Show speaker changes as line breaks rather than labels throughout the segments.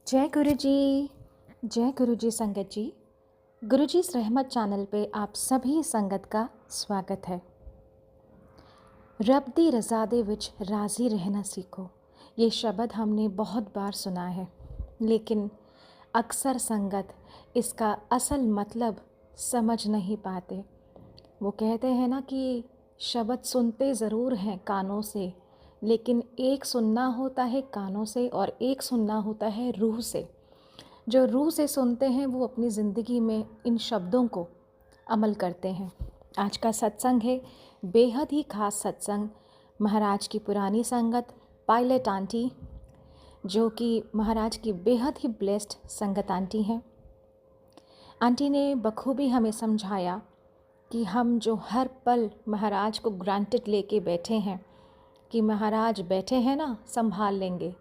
जय गुरु जी। जय गुरु जी संगत जी। गुरु जी रहमत चैनल पे आप सभी संगत का स्वागत है। रब दी रज़ा दे विच राज़ी रहना सीखो, ये शब्द हमने बहुत बार सुना है, लेकिन अक्सर संगत इसका असल मतलब समझ नहीं पाते। वो कहते हैं ना कि शब्द सुनते ज़रूर हैं कानों से, लेकिन एक सुनना होता है कानों से और एक सुनना होता है रूह से। जो रूह से सुनते हैं वो अपनी ज़िंदगी में इन शब्दों को अमल करते हैं। आज का सत्संग है बेहद ही ख़ास सत्संग। महाराज की पुरानी संगत पायलट आंटी, जो कि महाराज की बेहद ही ब्लेस्ड संगत आंटी हैं। आंटी ने बखूबी हमें समझाया कि हम जो हर पल महाराज को ग्रांटेड लेके बैठे हैं कि महाराज बैठे हैं ना, संभाल लेंगे,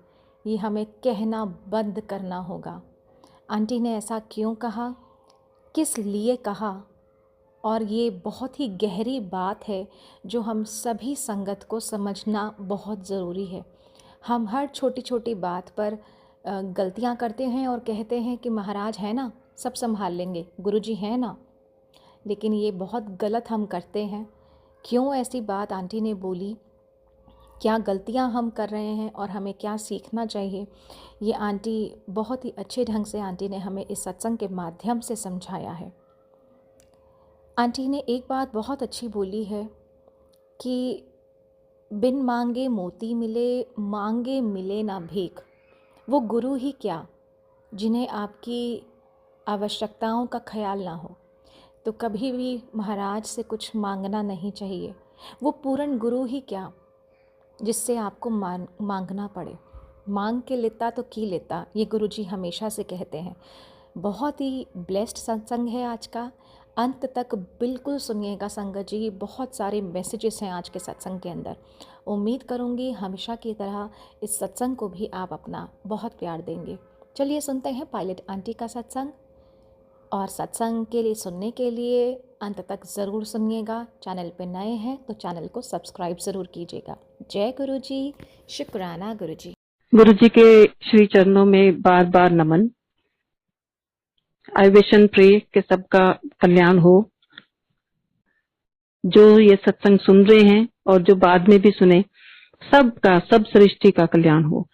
ये हमें कहना बंद करना होगा। आंटी ने ऐसा क्यों कहा, किस लिए कहा, और ये बहुत ही गहरी बात है जो हम सभी संगत को समझना बहुत ज़रूरी है। हम हर छोटी छोटी बात पर गलतियां करते हैं और कहते हैं कि महाराज है ना, सब संभाल लेंगे, गुरुजी हैं ना, लेकिन ये बहुत गलत हम करते हैं। क्यों ऐसी बात आंटी ने बोली, क्या गलतियां हम कर रहे हैं और हमें क्या सीखना चाहिए, ये आंटी बहुत ही अच्छे ढंग से आंटी ने हमें इस सत्संग के माध्यम से समझाया है। आंटी ने एक बात बहुत अच्छी बोली है कि बिन मांगे मोती मिले, मांगे मिले ना भीख। वो गुरु ही क्या जिन्हें आपकी आवश्यकताओं का ख्याल ना हो, तो कभी भी महाराज से कुछ मांगना नहीं चाहिए। वो पूर्ण गुरु ही क्या जिससे आपको मांगना पड़े। मांग के लेता तो की लेता, ये गुरुजी हमेशा से कहते हैं। बहुत ही ब्लेस्ड सत्संग है आज का, अंत तक बिल्कुल सुनिएगा संगत जी। बहुत सारे मैसेजेस हैं आज के सत्संग के अंदर। उम्मीद करूँगी हमेशा की तरह इस सत्संग को भी आप अपना बहुत प्यार देंगे। चलिए सुनते हैं पायलट आंटी का सत्संग, और सत्संग के लिए सुनने के लिए अंत तक ज़रूर सुनिएगा। चैनल पे नए हैं तो चैनल को सब्सक्राइब ज़रूर कीजिएगा। जय गुरु जी, शुक्राना गुरु जी।
गुरु जी के श्री चरणों में बार बार नमन। आई विश एंड प्रे कि सबका कल्याण हो। जो ये सत्संग सुन रहे हैं और जो बाद में भी सुने, सबका, सब सृष्टि का कल्याण हो।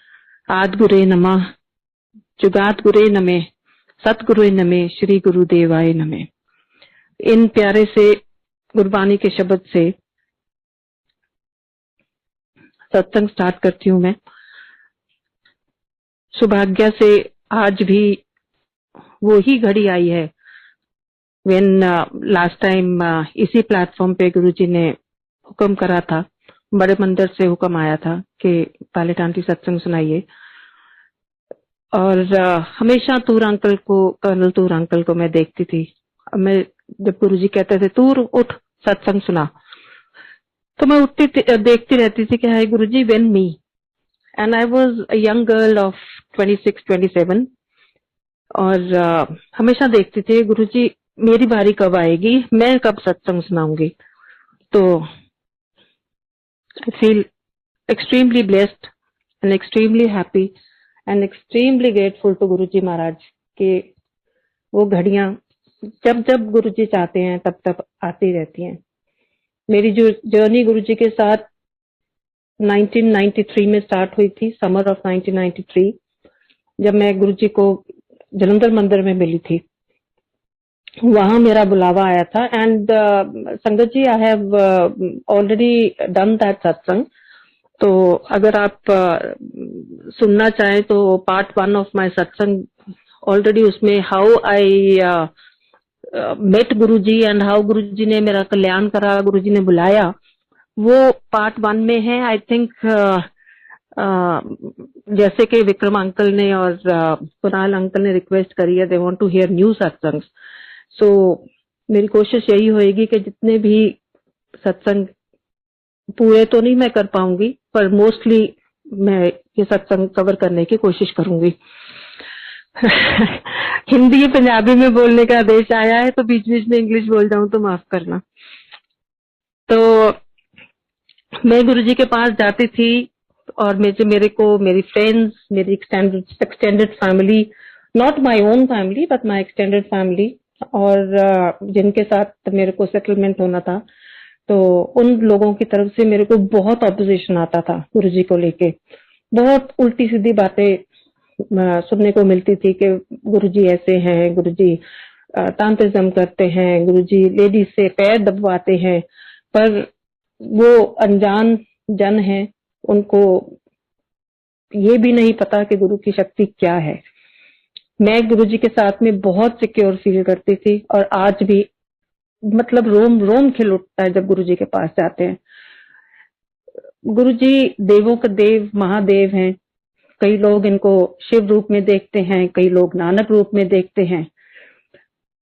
आद गुरे नमः, जुगात गुरे नमे, सतगुरु नमे, श्री गुरुदेवाय नमे। इन प्यारे से गुरबानी के शब्द से सत्संग स्टार्ट करती हूँ मैं। सौभाग्य से आज भी वो ही घड़ी आई है व्हेन लास्ट टाइम इसी प्लेटफॉर्म पे गुरुजी ने हुक्म करा था, बड़े मंदिर से हुक्म आया था कि पायलट आंटी सत्संग सुनाइए। और हमेशा तूर अंकल को, कर्नल तूर अंकल को मैं देखती थी। मैं जब गुरुजी कहते थे तूर उठ सत्संग सुना, तो मैं उठती देखती रहती थी कि hi Guruji, when me, and I was a young girl of 26-27, और हमेशा देखती थी गुरुजी मेरी बारी कब आएगी, मैं कब सत्संग सुनाऊंगी। तो I feel extremely blessed and extremely happy and extremely grateful to Guruji Maharaj कि वो घड़ियां जब जब गुरुजी चाहते हैं तब तब आती रहती हैं। मेरी जो जर्नी गुरुजी के साथ 1993 में स्टार्ट हुई थी, समर ऑफ 1993, जब मैं गुरुजी को जलंधर मंदिर में मिली थी। वहां मेरा बुलावा आया था। And sangat ji, I have already done that satsang. तो अगर आप सुनना चाहें तो part 1 of my satsang already, उसमें how I met Guruji and how Guruji ने मेरा कल्याण करा, गुरुजी ने बुलाया, वो पार्ट 1 में है। आई थिंक जैसे कि विक्रम अंकल ने और कुणाल अंकल ने रिक्वेस्ट करी है, they want to hear new satsang. So मेरी कोशिश यही होएगी कि जितने भी सत्संग, पूरे तो नहीं मैं कर पाऊंगी, पर मोस्टली मैं ये सत्संग कवर करने की कोशिश करूंगी। हिंदी पंजाबी में बोलने का आदेश आया है, तो बीच बीच में इंग्लिश बोल जाऊं तो माफ करना। तो मैं गुरुजी के पास जाती थी और मेरे को मेरी फ्रेंड्स, मेरी extended family, not my own family but my extended family, और जिनके साथ मेरे को सेटलमेंट होना था, तो उन लोगों की तरफ से मेरे को बहुत ऑपोजिशन आता था गुरुजी को लेके। बहुत उल्टी सीधी बातें सुनने को मिलती थी कि गुरुजी ऐसे हैं, गुरुजी तांत्रिज्म करते हैं, गुरुजी लेडीज से पैर दबवाते हैं। पर वो अनजान जन है, उनको ये भी नहीं पता कि गुरु की शक्ति क्या है। मैं गुरुजी के साथ में बहुत सिक्योर फील करती थी, और आज भी मतलब रोम रोम खिल उठता है जब गुरुजी के पास जाते हैं। गुरुजी देवों का देव, महादेव हैं। कई लोग इनको शिव रूप में देखते हैं, कई लोग नानक रूप में देखते हैं,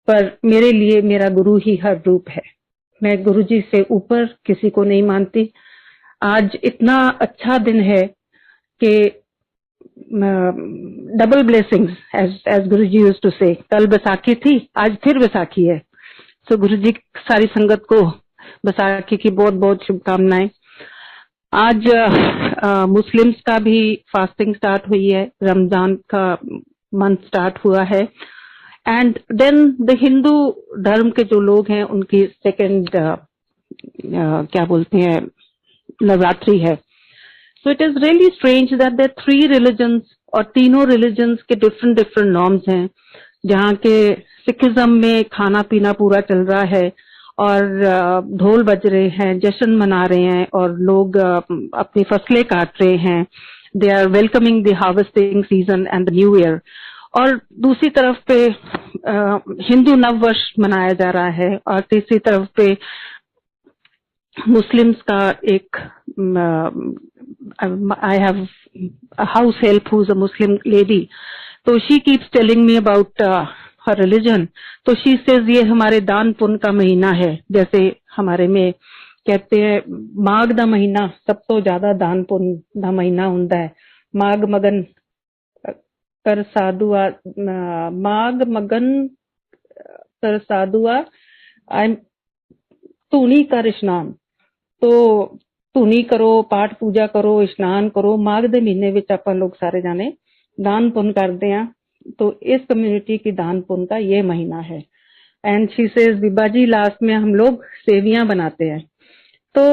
पर मेरे लिए मेरा गुरु ही हर रूप है। मैं गुरुजी से ऊपर किसी को नहीं मानती। आज इतना अच्छा दिन है कि double blessings, as Guruji used to say. कल बैसाखी थी, आज फिर बैसाखी है। तो गुरुजी सारी संगत को बैसाखी की बहुत बहुत शुभकामनाएं। आज मुस्लिम्स का भी फास्टिंग स्टार्ट हुई है, रमजान का मंथ स्टार्ट हुआ है। एंड देन द हिंदू धर्म के जो लोग हैं उनकी सेकंड क्या बोलते हैं, नवरात्रि है। So it is really strange that there 3 religions, और तीनों रिलीजन्स के डिफरेंट डिफरेंट नॉर्म्स हैं। जहाँ के सिखिज्म में खाना पीना पूरा चल रहा है, और ढोल बज रहे हैं, जश्न मना रहे हैं, और लोग अपनी फसलें काट रहे हैं। They are welcoming the harvesting season and the new year. और दूसरी तरफ पे हिंदू नववर्ष मनाया जा रहा है, और तीसरी तरफ पे मुस्लिम्स का एक I have a house help who's a Muslim lady, तो she keeps telling me about her religion। तो she says ये हमारे दान पुण्य का महीना है। जैसे हमारे में कहते हैं माघ दा महीना सब तो ज्यादा दान पुण्य दा महीना हुंदा है। माघ मगन कर साधुआ, माघ मगन कर साधुआ धूनी कर स्नान। तो ਧੂਣੀ ਕਰੋ, ਪਾਠ ਪੂਜਾ ਕਰੋ, ਇਸ਼ਨਾਨ ਕਰੋ। ਮਾਘ ਦੇ ਮਹੀਨੇ ਵਿੱਚ ਆਪਾਂ लोग सारे जाने दान पुण्य करते हैं। तो इस कम्युनिटी की दान पुण्य का ये महीना है। And she says Biba ji last में हम लोग सेवियां बनाते हैं। तो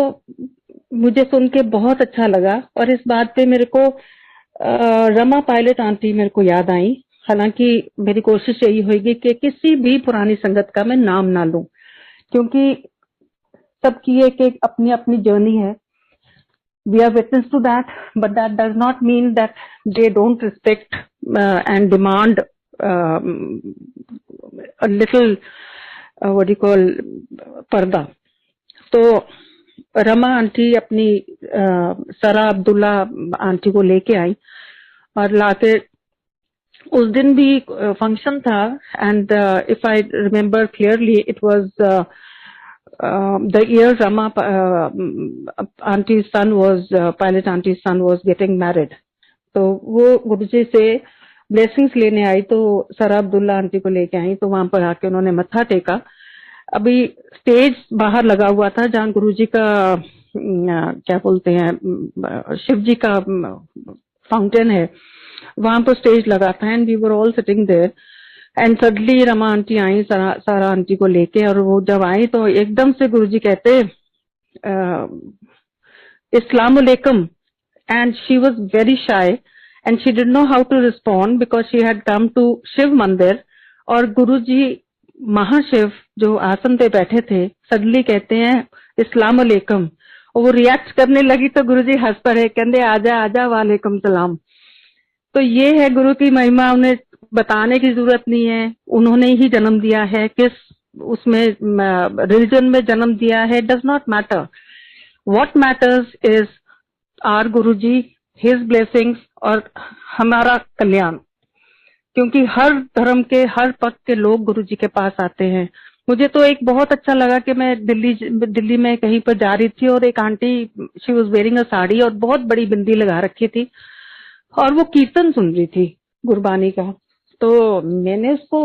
मुझे सुन के बहुत अच्छा लगा, और इस बात पे मेरे को रमा पायलट आंटी मेरे को याद आई। हालांकि मेरी कोशिश यही होगी कि किसी भी पुरानी संगत का मैं नाम ना लूं, क्योंकि सबकी एक अपनी अपनी जर्नी है। We are witness to that, but that does not mean that they don't respect and demand a little what do you call पर्दा। तो रमा आंटी अपनी सरा अब्दुल्ला आंटी को लेके आई, और लाके उस दिन भी फंक्शन था। And if I remember clearly it was the year Rama auntie's son was pilot auntie's son was getting married। तो वो गुरुजी से ब्लेसिंग्स लेने आई, तो सरा अब्दुल्ला आंटी को लेके आई। तो वहां पर आके उन्होंने मत्था टेका। अभी स्टेज बाहर लगा हुआ था जहाँ गुरुजी का क्या बोलते हैं, शिव जी का फाउंटेन है, वहां पर स्टेज लगा था। And we were all sitting there, and suddenly Rama aunty आई सारा आंटी को लेके। और वो जब आई तो एकदम से गुरुजी कहते इस्लाम अलैकुम। And she was very shy and she did know how to respond because she had come to Shiv mandir. और गुरुजी महाशिव जो आसन पे बैठे थे सडनली कहते हैं इस्लाम अलैकुम। और वो रिएक्ट करने लगी तो गुरुजी हंस पड़े, कहते आजा आजा वालेकुम सलाम। तो ये है गुरु की महिमा। उन्हें बताने की जरूरत नहीं है, उन्होंने ही जन्म दिया है, किस उसमें रिलीजन में जन्म दिया है, does not matter. What matters is our Guruji, his blessings और हमारा कल्याण। क्योंकि हर धर्म के हर पक्ष के लोग गुरुजी के पास आते हैं। मुझे तो एक बहुत अच्छा लगा कि मैं दिल्ली में कहीं पर जा रही थी, और एक aunty she was wearing a sari और बहुत बड़ी बिंदी लगा रखी थी, और वो कीर्तन सुन रही थी गुरबानी का। तो मैंने उसको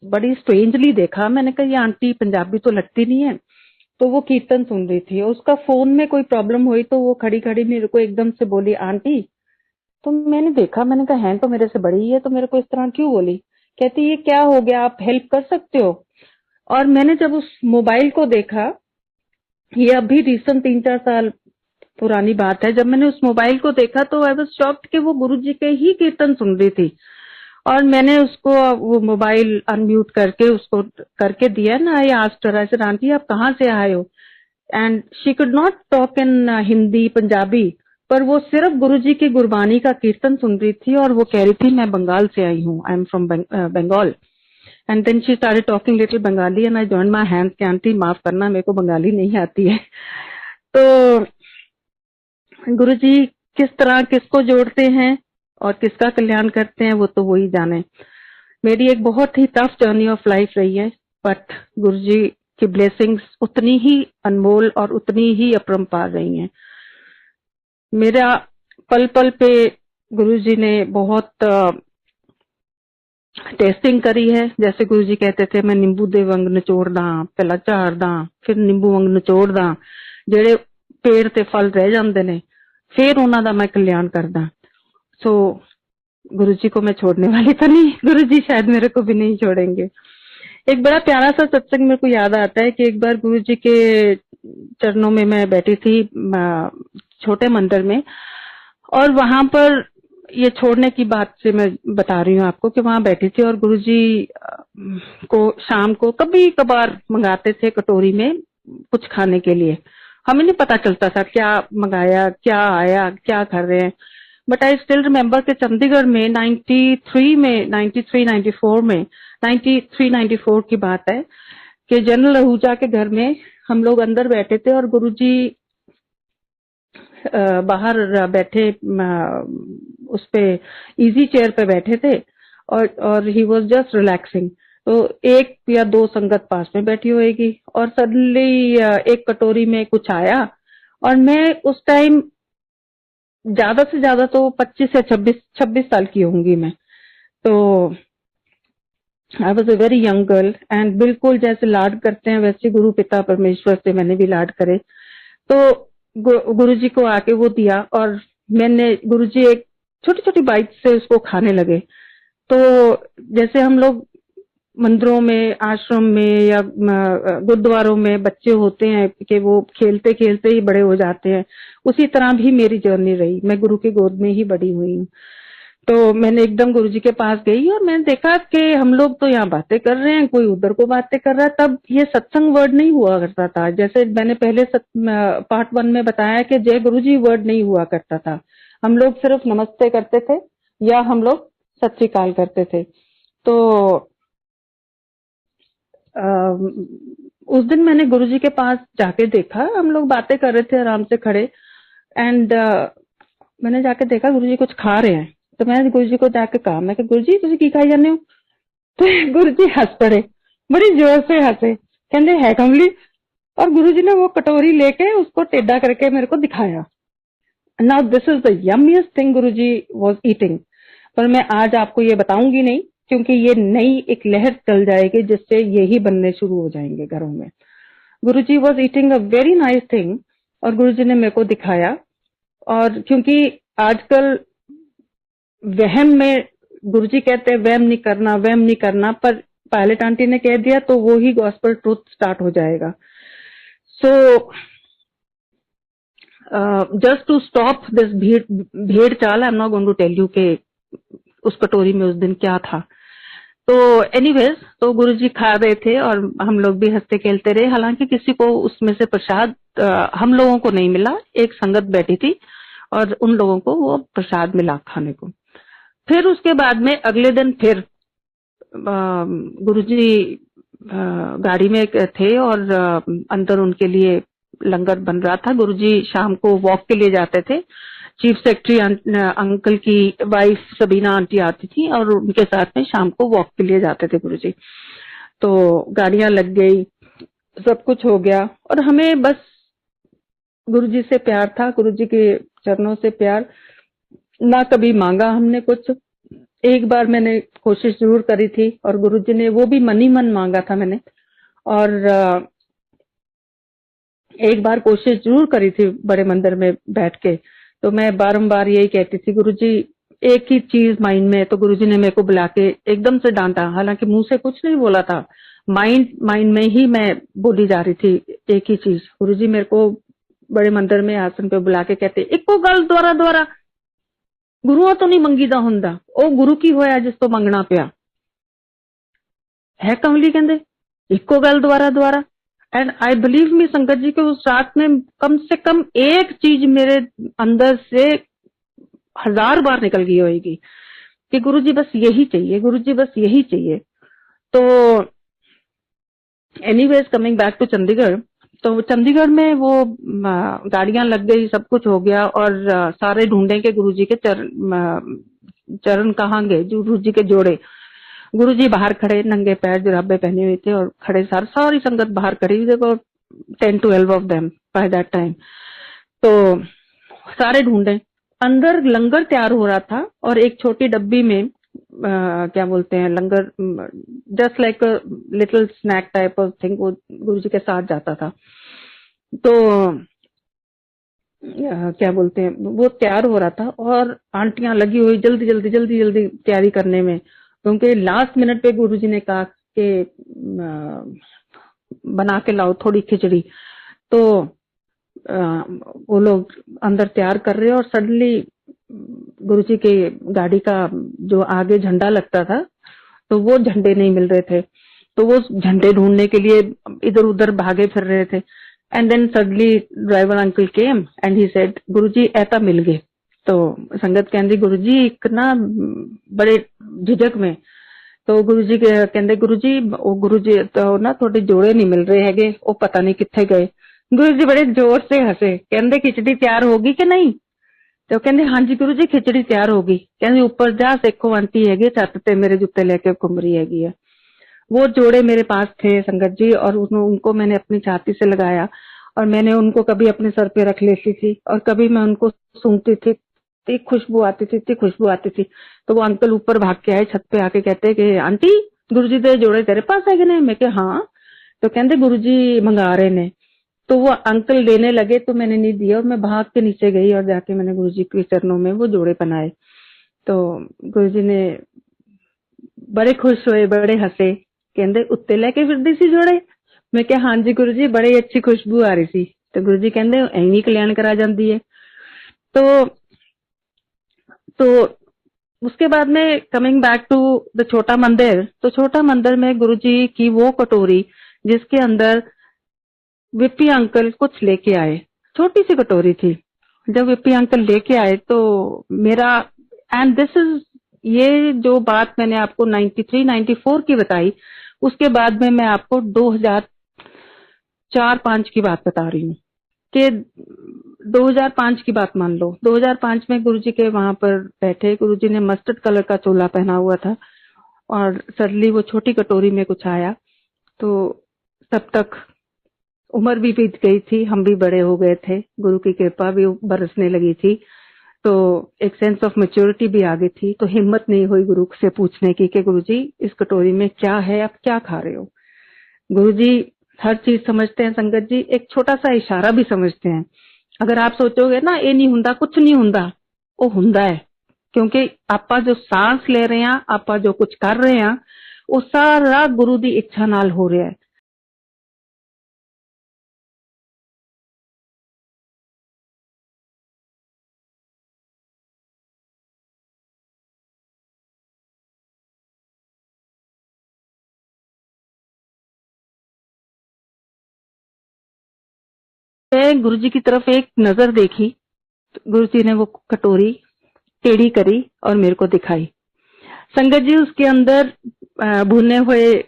बड़ी स्ट्रेंजली देखा। मैंने कहा ये आंटी पंजाबी तो लगती नहीं है। तो वो कीर्तन सुन रही थी। उसका फोन में कोई प्रॉब्लम हुई तो वो खड़ी खड़ी मेरे को एकदम से बोली, आंटी। तो मैंने देखा, मैंने कहा है तो मेरे से बड़ी है, तो मेरे को इस तरह क्यों बोली। कहती ये क्या हो गया, आप हेल्प कर सकते हो। और मैंने जब उस मोबाइल को देखा, ये अभी रिसेंट 3-4 साल पुरानी बात है, जब मैंने उस मोबाइल को देखा तो आई वाज शॉक्ड कि वो गुरुजी के ही कीर्तन सुन रही थी। और मैंने उसको वो मोबाइल अनम्यूट करके उसको करके दिया ना। I asked her, I said aunty आप कहाँ से आए हो। And she could not talk in Hindi Punjabi, पर वो सिर्फ गुरुजी की गुरबानी का कीर्तन सुन रही थी और वो कह रही थी मैं बंगाल से आई हूँ, I am from Bengal. And then she started talking little Bengali and I joined my hands कि आंटी माफ करना, मेरे को बंगाली नहीं आती है। तो गुरुजी किस तरह किसको जोड़ते हैं और किसका कल्याण करते हैं वो तो वही जाने। मेरी एक बहुत ही टफ जर्नी ऑफ लाइफ रही है, बट गुरुजी की ब्लेसिंग्स उतनी ही अनमोल और उतनी ही अपरंपार रही हैं। मेरा पल पल पे गुरुजी ने बहुत टेस्टिंग करी है। जैसे गुरुजी कहते थे मैं नींबू दे वंग निचोड़ दा, पहला झाड़ दा, फिर नींबू वंग निचोड़ दा, जेड़े पेड़ ते फल रह जाते ने फिर उन्हों का मैं कल्याण करदा। सो गुरुजी को मैं छोड़ने वाली तो नहीं, गुरुजी शायद मेरे को भी नहीं छोड़ेंगे। एक बड़ा प्यारा सा सत्संग मेरे को याद आता है कि एक बार गुरुजी के चरणों में मैं बैठी थी छोटे मंदिर में, और वहां पर ये छोड़ने की बात से मैं बता रही हूँ आपको कि वहां बैठी थी और गुरुजी को शाम को कभी कभार मंगाते थे कटोरी में कुछ खाने के लिए। हमें नहीं पता चलता था क्या मंगाया, क्या आया, क्या कर रहे हैं। बट आई स्टिल रिमेम्बर कि चंडीगढ़ में 93-94 की बात है कि जनरल आहूजा के घर में हम लोग अंदर बैठे थे और गुरुजी बाहर बैठे उस पे इजी चेयर पे बैठे थे और ही वाज जस्ट रिलैक्सिंग। तो एक या दो संगत पास में बैठी होएगी और सडनली एक कटोरी में कुछ आया और मैं उस टाइम ज्यादा से ज्यादा तो 25 या 26 साल की होंगी मैं। तो I was a very young girl and बिल्कुल जैसे लाड करते हैं वैसे गुरु पिता परमेश्वर से मैंने भी लाड करे। तो गुरुजी को आके वो दिया और मैंने गुरुजी एक छोटी छोटी बाइट से उसको खाने लगे। तो जैसे हम लोग मंदिरों में, आश्रम में या गुरुद्वारों में बच्चे होते हैं कि वो खेलते खेलते ही बड़े हो जाते हैं, उसी तरह भी मेरी जर्नी रही। मैं गुरु की गोद में ही बड़ी हुई हूँ। तो मैंने एकदम गुरुजी के पास गई और मैंने देखा कि हम लोग तो यहाँ बातें कर रहे हैं, कोई उधर को बातें कर रहा है। तब ये सत्संग वर्ड नहीं हुआ करता था, जैसे मैंने पहले पार्ट 1 में बताया कि जय गुरुजी वर्ड नहीं हुआ करता था। हम लोग सिर्फ नमस्ते करते थे या हम लोग सत श्री अकाल करते थे। तो उस दिन मैंने गुरुजी के पास जाके देखा, हम लोग बातें कर रहे थे आराम से खड़े एंड मैंने जाके देखा गुरुजी कुछ खा रहे हैं। तो मैंने गुरुजी को जाके कहा, मैं गुरुजी तुसी की खाई जाने हो। तो गुरुजी हंस पड़े, बड़ी जोर से हंसे, कहते है कमली। और गुरुजी ने वो कटोरी लेके उसको टेढ़ा करके मेरे को दिखाया। Now this is the yummiest thing Guruji was eating. पर मैं आज आपको ये बताऊंगी नहीं क्योंकि ये नई एक लहर चल जाएगी जिससे यही बनने शुरू हो जाएंगे घरों में। Guruji was eating a very nice thing और गुरुजी ने मेरे को दिखाया। और क्योंकि आजकल वहम में गुरुजी कहते हैं वहम नहीं करना, वहम नहीं करना, पर पायलट आंटी ने कह दिया तो वो ही गॉस्पेल ट्रूथ स्टार्ट हो जाएगा। So just to stop this भेड़ चाल, I am not going to tell you के उस कटोरी में उस दिन क्या था। तो एनीवेज, तो गुरुजी खा रहे थे और हम लोग भी हंसते खेलते रहे। हालांकि किसी को उसमें से प्रसाद हम लोगों को नहीं मिला, एक संगत बैठी थी और उन लोगों को वो प्रसाद मिला खाने को। फिर उसके बाद में अगले दिन फिर गुरुजी गाड़ी में थे और अंदर उनके लिए लंगर बन रहा था। गुरुजी शाम को वॉक के लिए जाते थे। चीफ सेक्रेटरी अंकल की वाइफ सबीना आंटी आती थी और उनके साथ में शाम को वॉक के लिए जाते थे गुरुजी। तो गाड़ियां लग गई, सब कुछ हो गया और हमें बस गुरुजी से प्यार था, गुरुजी के चरणों से प्यार। ना कभी मांगा हमने कुछ। एक बार मैंने कोशिश जरूर करी थी और गुरुजी ने वो भी मन ही मन मांगा था मैंने। और एक बार कोशिश जरूर करी थी बड़े मंदिर में बैठ के, तो मैं बारंबार यही कहती थी, गुरुजी एक ही चीज माइंड में है। तो गुरुजी ने मेरे को बुला के एकदम से डांटा, हालांकि मुंह से कुछ नहीं बोला था, माइंड माइंड में ही मैं बोली जा रही थी एक ही चीज। गुरुजी मेरे को बड़े मंदिर में आसन पे बुला के कहते, इको गल दोबारा दोबारा, गुरुआ तो नहीं मंगीदा हुंदा, ओ गुरु की होया जिस तो मंगना पिया है। कमली कहते इको गल दोबारा दोबारा। एंड आई बिलीव मी संगत जी के उस रात में कम से कम एक चीज मेरे अंदर से 1000 बार निकल गई होगी कि गुरुजी बस यही चाहिए, गुरुजी बस यही चाहिए। तो anyways coming back to Chandigarh, तो चंडीगढ़ में वो गाड़ियां लग गई, सब कुछ हो गया, और सारे ढूंढे के गुरुजी के चरण कहाँ गए, गुरुजी के जोड़े। गुरुजी बाहर खड़े, नंगे पैर जुराबे पहने हुए थे और खड़े, सारी संगत बाहर खड़ी हुई, देखो 10-12 of them by that time. तो सारे ढूंढे, अंदर लंगर तैयार हो रहा था और एक छोटी डब्बी में क्या बोलते हैं लंगर, just like little snack type of thing, वो गुरुजी के साथ जाता था। तो क्या बोलते हैं, वो तैयार हो रहा था और आंटियां लगी हुई जल्दी जल्दी जल्दी जल्दी तैयारी करने में, क्योंकि लास्ट मिनट पे गुरुजी ने कहा कि बना के लाओ थोड़ी खिचड़ी। तो वो लोग अंदर तैयार कर रहे हैं और सडनली गुरुजी के गाड़ी का जो आगे झंडा लगता था, तो वो झंडे नहीं मिल रहे थे। तो वो झंडे ढूंढने के लिए इधर उधर भागे फिर रहे थे। And then suddenly driver uncle came and he said, Guruji ऐता मिल गए। तो संगत कहती, गुरुजी एक ना बड़े झिझक में, तो गुरुजी कहते, गुरुजी तो ना थोड़े जोड़े नहीं मिल रहे हैगे, वो पता नहीं किथे गए। गुरुजी बड़े जोर से हंसे, कहते खिचड़ी तैयार होगी कि नहीं? तो कहते हाँ जी गुरुजी खिचड़ी तैयार होगी। कहते ऊपर जा देखो आंटी हैगी छत पे मेरे जूते लेके घूम रही हैगी है। वो जोड़े मेरे पास थे संगत जी, और उनको मैंने अपनी छाती से लगाया और मैंने उनको कभी अपने सर पे रख लेती थी और कभी मैं उनको सूंघती थी, इतनी खुशबू आती थी, इतनी खुशबू आती थी। तो वो अंकल ऊपर भाग के आए छत पे, आके कहते कि आंटी गुरुजी दे जोड़े तेरे पास है कि नहीं? मैं कहा हाँ। तो कहते गुरुजी मंगा रहे ने। तो वो अंकल देने लगे तो मैंने नहीं दिया और मैं भाग के नीचे गई और जाके मैंने गुरुजी के चरणों में वो जोड़े पहनाए। तो गुरुजी ने बड़े खुश हुए, बड़े हंसे, कहते उत्ते लेके फिरदी सी जोड़े? मैं कहा हाँ जी गुरुजी, बड़ी अच्छी खुशबू आ रही थी। तो गुरुजी कहते एवं कल्याण करा जाती है। तो उसके बाद में कमिंग बैक टू द छोटा मंदिर, तो छोटा मंदिर में गुरुजी की वो कटोरी जिसके अंदर विप्पी अंकल कुछ लेके आए, छोटी सी कटोरी थी। जब विप्पी अंकल लेके आए तो मेरा, एंड दिस इज, ये जो बात मैंने आपको 93-94 की बताई, उसके बाद में मैं आपको 2004-5 की बात बता रही हूँ कि 2005 की बात मान लो। 2005 में गुरुजी के वहां पर बैठे, गुरुजी ने मस्टर्ड कलर का चोला पहना हुआ था और सडनली वो छोटी कटोरी में कुछ आया। तो तब तक उम्र भी बीत गई थी, हम भी बड़े हो गए थे, गुरु की कृपा भी बरसने लगी थी, तो एक सेंस ऑफ मैच्योरिटी भी आ गई थी। तो हिम्मत नहीं हुई गुरु से पूछने की कि गुरुजी इस कटोरी में क्या है, आप क्या खा रहे हो? गुरुजी हर चीज समझते हैं संगत जी, एक छोटा सा इशारा भी समझते हैं। अगर आप सोचोगे ना ये नहीं हुंदा, कुछ नहीं हुंदा, वो हुंदा है, क्योंकि आपा जो सांस ले रहे हैं, आपा जो कुछ कर रहे हैं, वो सारा गुरु की इच्छा नाल हो रहा है। गुरु जी की तरफ एक नजर देखी, गुरु जी ने वो कटोरी टेढ़ी करी और मेरे को दिखाई। संगत जी उसके अंदर भुने हुए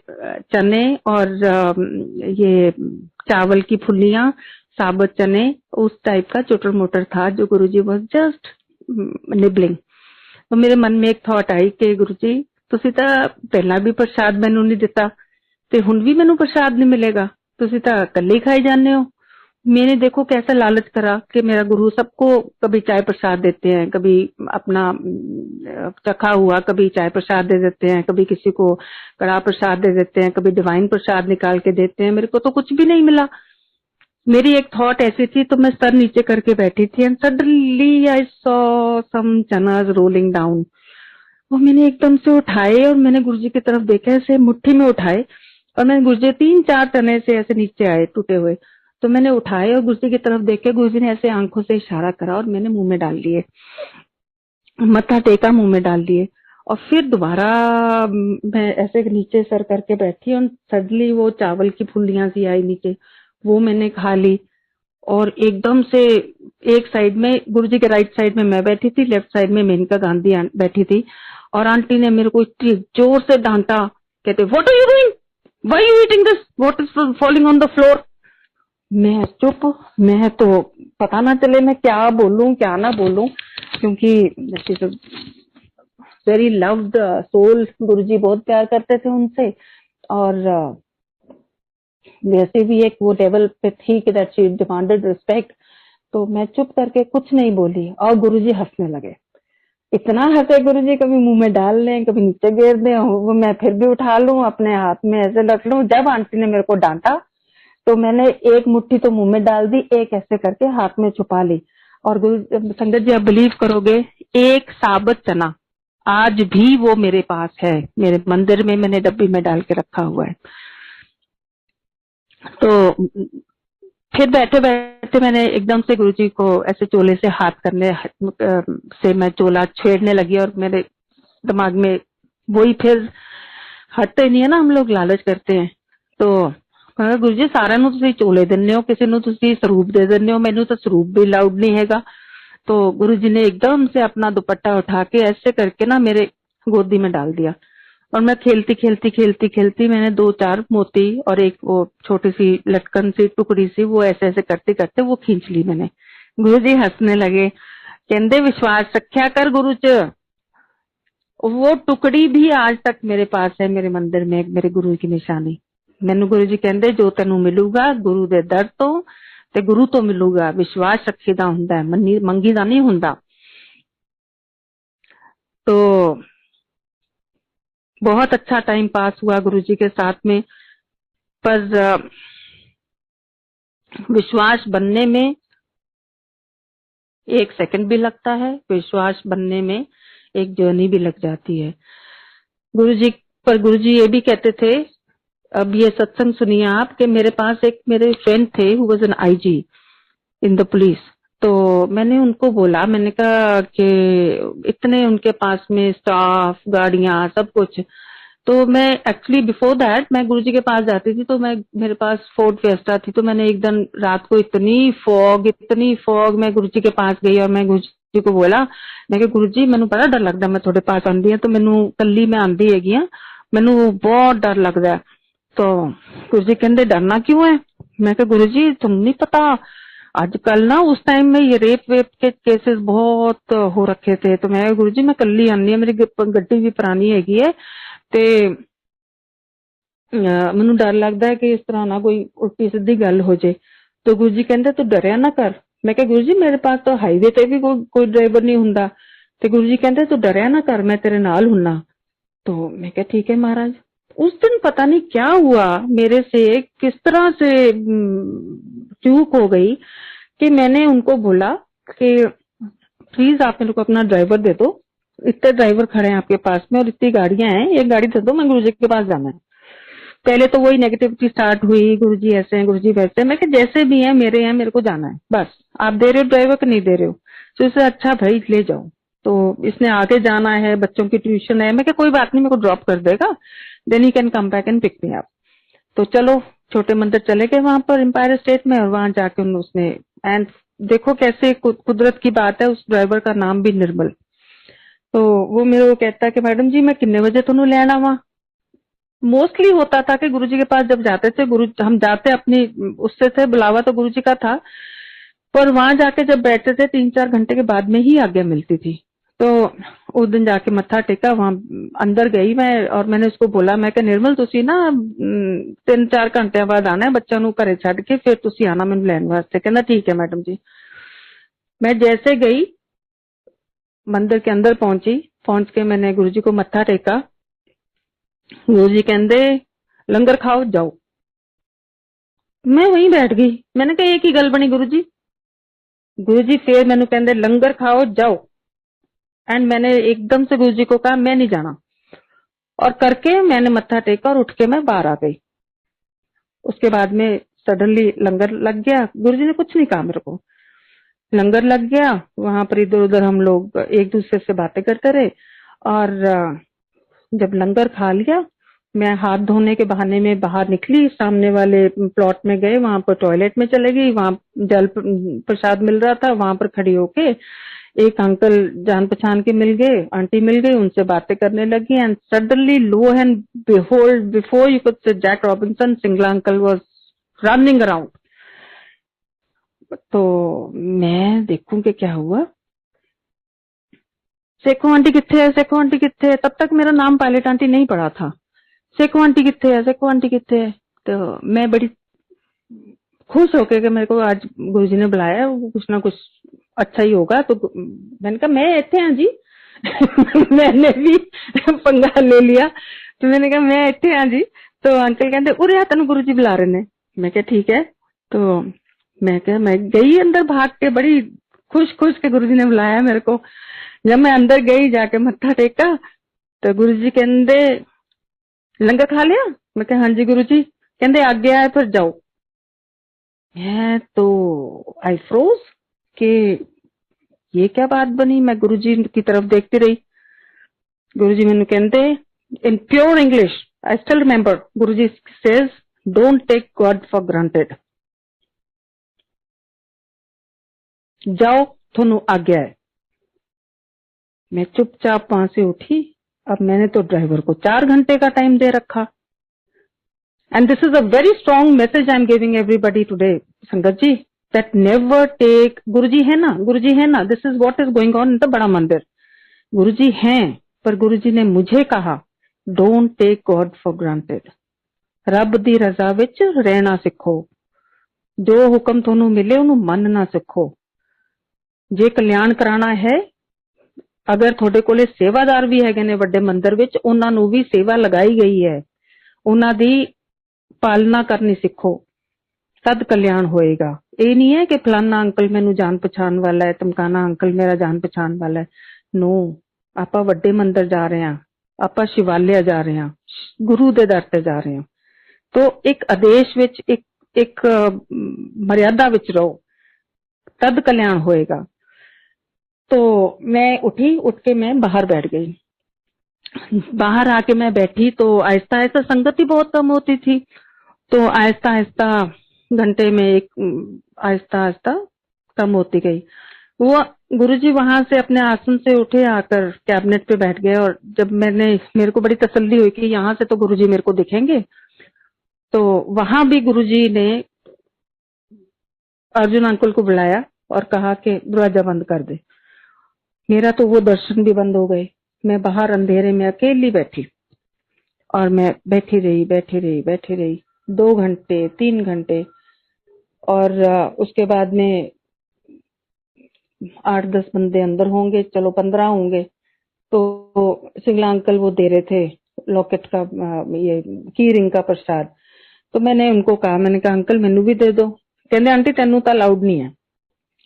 चने और ये चावल की फुल्लियां, साबुत चने, उस टाइप का चोटर मोटर था जो गुरुजी वाज जस्ट निबलिंग। तो मेरे मन में एक थॉट आई कि गुरुजी ਤੁਸੀਂ ਤਾਂ ਪਹਿਲਾਂ भी प्रसाद ਮੈਨੂੰ नहीं दिता ਤੇ ਹੁਣ भी ਮੈਨੂੰ प्रसाद नहीं मिलेगा, ਤੁਸੀਂ ਤਾਂ ਇਕੱਲੇ ही खाई जाने हो। मैंने देखो कैसा लालच करा कि मेरा गुरु सबको कभी चाय प्रसाद देते हैं, कभी अपना चखा हुआ, कभी चाय प्रसाद दे देते हैं, कभी किसी को कड़ा प्रसाद दे देते हैं, कभी डिवाइन प्रसाद निकाल के देते हैं। मेरे को तो कुछ भी नहीं मिला। मेरी एक थॉट ऐसी थी, तो मैं सर नीचे करके बैठी थी and suddenly I saw some chanas rolling down. वो मैंने एकदम से उठाए और मैंने गुरुजी की तरफ देखा, ऐसे मुट्ठी में उठाए और मैंने गुरुजी 3-4 चने से ऐसे नीचे आए टूटे हुए, तो मैंने उठाए और गुरुजी की तरफ देखे। गुरुजी ने ऐसे आंखों से इशारा करा और मैंने मुंह में डाल लिए, मत्था टेका, मुंह में डाल लिए और फिर दोबारा मैं ऐसे नीचे सर करके बैठी और सडनली वो चावल की फुल्लियां सी आई नीचे, वो मैंने खा ली। और एकदम से एक साइड में गुरुजी के राइट साइड में मैं बैठी थी, लेफ्ट साइड में मेनका गांधी बैठी थी और आंटी ने मेरे को इतनी जोर से डांटा, कहते what are you doing, why you eating this, what is falling on the floor. मैं चुप, मैं तो पता ना चले मैं क्या बोलूं क्या ना बोलूं, क्योंकि वेरी लव्ड सोल, गुरुजी बहुत प्यार करते थे उनसे और वैसे भी एक वो लेवल पे थी कि दैट शी डिमांडेड रिस्पेक्ट। तो मैं चुप करके कुछ नहीं बोली और गुरुजी हंसने लगे। इतना हंसे गुरुजी, कभी मुंह में डाल लें, कभी नीचे गिर दें, वो मैं फिर भी उठा लूं, अपने हाथ में ऐसे रख लूं। जब आंटी ने मेरे को डांटा तो मैंने एक मुट्ठी तो मुंह में डाल दी, एक ऐसे करके हाथ में छुपा ली। और गुरु संगत जी, आप बिलीव करोगे, एक साबुत चना आज भी वो मेरे पास है, मेरे मंदिर में मैंने डब्बी में डाल के रखा हुआ है। तो फिर बैठे बैठे मैंने एकदम से गुरुजी को ऐसे चोले से हाथ करने से मैं चोला छेड़ने लगी और मेरे दिमाग में वही फिर हटते नहीं है ना, हम लोग लालच करते हैं। तो गुरुजी सारे ਨੂੰ ਤੁਸੀਂ चोले ਦਿੰਦੇ हो, किसी ਨੂੰ ਤੁਸੀਂ ਸਰੂਪ दे ਦਿੰਦੇ हो, मैनू तो ਸਰੂਪ भी लाउड नहीं हैगा। तो गुरुजी ने एकदम से अपना दुपट्टा उठा के ऐसे करके ना मेरे गोदी में डाल दिया और मैं खेलती खेलती खेलती खेलती मैंने 2-4 मोती और एक वो छोटी सी लटकन सी टुकड़ी सी, वो ऐसे ऐसे करते करते वो खींच ली मैंने। गुरुजी हंसने लगे, कहते विश्वास रखा कर गुरु च। वो टुकड़ी भी आज तक मेरे पास है, मेरे मंदिर में, मेरे गुरु की निशानी। मैनू गुरु जी कहते जो तेनू मिलूगा गुरु दे दर तो ते गुरु तो मिलूगा, विश्वास रखीदा हुंदा है, मंगीदा नहीं हुंदा। तो बहुत अच्छा टाइम पास हुआ गुरु जी के साथ में, पर विश्वास बनने में 1 सेकंड भी लगता है, विश्वास बनने में एक जर्नी भी लग जाती है गुरु जी। पर गुरु जी ये भी कहते थे, अब ये सत्संग सुनिए आप, कि मेरे पास एक मेरे फ्रेंड थे who was an IG in the police. तो मैंने उनको बोला, मैंने कहा कि इतने उनके पास में स्टाफ, गाड़ियां, सब कुछ। तो मैं एक्चुअली बिफोर दैट मैं गुरुजी के पास जाती थी, तो मैं मेरे पास फोर्ड फिएस्टा थी। तो मैंने एक दिन रात को इतनी फॉग मैं गुरुजी के पास गई और मैं गुरुजी को बोला, मैं गुरुजी मैनू बड़ा डर लगता, मैं थोड़े पास आंदी है तो मैनू कली मैं आंदी हैगी हाँ, मैनू बहुत डर लगता है। तो गुरुजी कहते डरना क्यों है? मैं कहा गुरुजी तुम नहीं पता, आजकल ना उस टाइम में ये रेप वेप के केसेस बहुत हो रखे थे। तो मैं गुरुजी मैं कली आनी है, मेरी गड्डी भी पुरानी हैगी है ते ਮੈਨੂੰ डर लगता है कि इस तरह ना कोई उल्टी सीधी गल हो जाए। तो गुरु जी कहते तू डरिया ना कर। मैं कहा गुरु जी मेरे पास तो हाईवे ते भी कोई ड्राइवर नहीं हुंदा। तो गुरु जी कहते तू डरिया ना कर, मैं तेरे नाल हुन्ना। तो मैं कहा ठीक है महाराज। उस दिन पता नहीं क्या हुआ मेरे से, किस तरह से चूक हो गई कि मैंने उनको बोला कि प्लीज आप मेरे को अपना ड्राइवर दे दो, इतने ड्राइवर खड़े हैं आपके पास में और इतनी गाड़ियां हैं, एक गाड़ी दे दो, मैं गुरुजी के पास जाना है। पहले तो वही नेगेटिविटी स्टार्ट हुई, गुरुजी ऐसे हैं, गुरुजी वैसे हैं। मैं कि जैसे भी हैं मेरे हैं, मेरे को जाना है बस। आप दे रहे हो ड्राइवर कि नहीं दे रहे हो? तो इससे अच्छा भाई ले जाओ। तो इसने आगे जाना है, बच्चों की ट्यूशन है। मैं कि कोई बात नहीं, मेरे को ड्रॉप कर देगा, then he can come back and pick me up. तो चलो छोटे मंदिर चले गए वहां पर एम्पायर स्टेट में, और वहां जाके उसने एंड देखो कैसे कुदरत की बात है, उस ड्राइवर का नाम भी निर्मल। तो वो मेरे को कहता है कि मैडम जी मैं कितने बजे तुहानू लैन आवां। मोस्टली होता था कि गुरुजी के पास जब जाते थे, गुरु हम जाते अपनी उससे थे, बुलावा तो गुरुजी का था, पर वहां जाके जब बैठते थे 3-4 घंटे के बाद में ही आज्ञा मिलती थी। तो उस दिन जाके मत्था टेका, वहां अंदर गई मैं और मैंने उसको बोला, मैं कि निर्मल तुसी ना 3-4 घंटे बाद आना है, बच्चों नू घरे छड्ड के फिर तुसी आना मैनू लैन वास्ते। कहना ठीक है मैडम जी। मैं जैसे गई मंदिर के अंदर पहुंच के मैंने गुरुजी को मत्था टेका। गुरुजी कहते लंगर खाओ जाओ। मैं वहीं बैठ गई। मैंने कहा एक ही गल बनी गुरु जी। गुरु जी फिर मैंने कहते लंगर खाओ जाओ। एंड मैंने एकदम से गुरु जी को कहा मैं नहीं जाना, और करके मैंने मत्था टेका और उठ के मैं बाहर आ गई। उसके बाद में सडनली लंगर लग गया। गुरु जी ने कुछ नहीं कहा मेरे को, लंगर लग गया। वहां पर इधर उधर हम लोग एक दूसरे से बातें करते रहे। और जब लंगर खा लिया, मैं हाथ धोने के बहाने में बाहर निकली, सामने वाले प्लॉट में गए, वहां पर टॉयलेट में चले गई। वहां जल प्रसाद मिल रहा था, वहां पर खड़ी होके एक अंकल जान पहचान के मिल गए, आंटी मिल गई, उनसे बातें करने लगी। And suddenly lo and behold, before you could say Jack Robinson, Singla uncle was running around. तो मैं देखूं कि क्या हुआ। सेखो आंटी किथे है, सेखो आंटी किथे है। तब तक मेरा नाम पायलट आंटी नहीं पड़ा था। सेखो आंटी किथे है, सेखो आंटी किथे है। तो मैं बड़ी खुश होके कि मेरे को आज गुरुजी ने बुलाया, कुछ ना कुछ अच्छा ही होगा। तो मैंने कहा मैं इत्थे हां जी। मैंने भी पंगा ले लिया। तो मैंने कहा मैं इत्थे हां जी। तो अंकल कहते उरे आ तेन गुरुजी बुला रहे ने। मैं कहा ठीक है। तो मैं गई अंदर भाग के, बड़ी खुश खुश के गुरुजी ने बुलाया मेरे को। जब मैं अंदर गई, जाके मत्था टेका, तो गुरुजी कहते लंगर खा लिया। मैं कहा हाँ जी गुरुजी। कहते आगे आए फिर जाओ। मैं तो आई फ्रोज कि ये क्या बात बनी। मैं गुरुजी की तरफ देखती रही। गुरुजी मैंने कहते in pure English, I still remember, Guruji says don't take God for granted. जाओ थोनू आज्ञा है। मैं चुपचाप वहां से उठी। अब मैंने तो ड्राइवर को 4 घंटे का टाइम दे रखा। And this is a very strong message I am giving everybody today, sangat ji, that never take, Guruji है ना, गुरुजी है ना, this is what is going on in the Bada Mandir. Guruji हैं, पर गुरुजी ने मुझे कहा don't take God for granted. रब दी रजा विच रहना सिखो। जो हुक्म थोनू मिले उन्हें मनना सिखो। जे कल्याण कराना है, अगर थोड़े कोले सेवादार भी है ने वड्डे मंदिर विच, उन्हां नू भी सेवा लगाई गई है, उन्हां दी पालना करनी सिखो, तद कल्याण होएगा। ये नहीं है कि फलाना अंकल मैनू जान पछाण वाला है, तमकाना अंकल मेरा जान पछाण वाला है। नो, आपां वड्डे मंदिर जा रहे हैं, आपां शिवालय जा रहे हैं, गुरु दे दर ते जा रहे हैं। तो एक आदेश विच, एक मर्यादा विच रहो, तद कल्याण होएगा। तो मैं उठी, उठ के मैं बाहर बैठ गई। बाहर आके मैं बैठी तो आहिस्ता आहिस्ता संगत ही बहुत कम होती थी। तो आहिस्ता आहिस्ता घंटे में एक आहिस्ता आहिस्ता कम होती गई। वो गुरुजी वहां से अपने आसन से उठे, आकर कैबिनेट पे बैठ गए। और जब मेरे को बड़ी तसल्ली हुई कि यहाँ से तो गुरुजी मेरे को दिखेंगे, तो वहां भी गुरुजी ने अर्जुन अंकल को बुलाया और कहा कि दरवाजा बंद कर दे। मेरा तो वो दर्शन भी बंद हो गए। मैं बाहर अंधेरे में अकेली बैठी, और मैं बैठी रही बैठी रही बैठी रही 2 घंटे 3 घंटे। और उसके बाद में 8-10 बंदे अंदर होंगे, चलो 15 होंगे। तो सिंगला अंकल वो दे रहे थे लॉकेट का, ये की रिंग का प्रसाद। तो मैंने उनको कहा, मैंने कहा अंकल मैनू भी दे दो। कहते आंटी तेनू तो अलाउड नहीं है,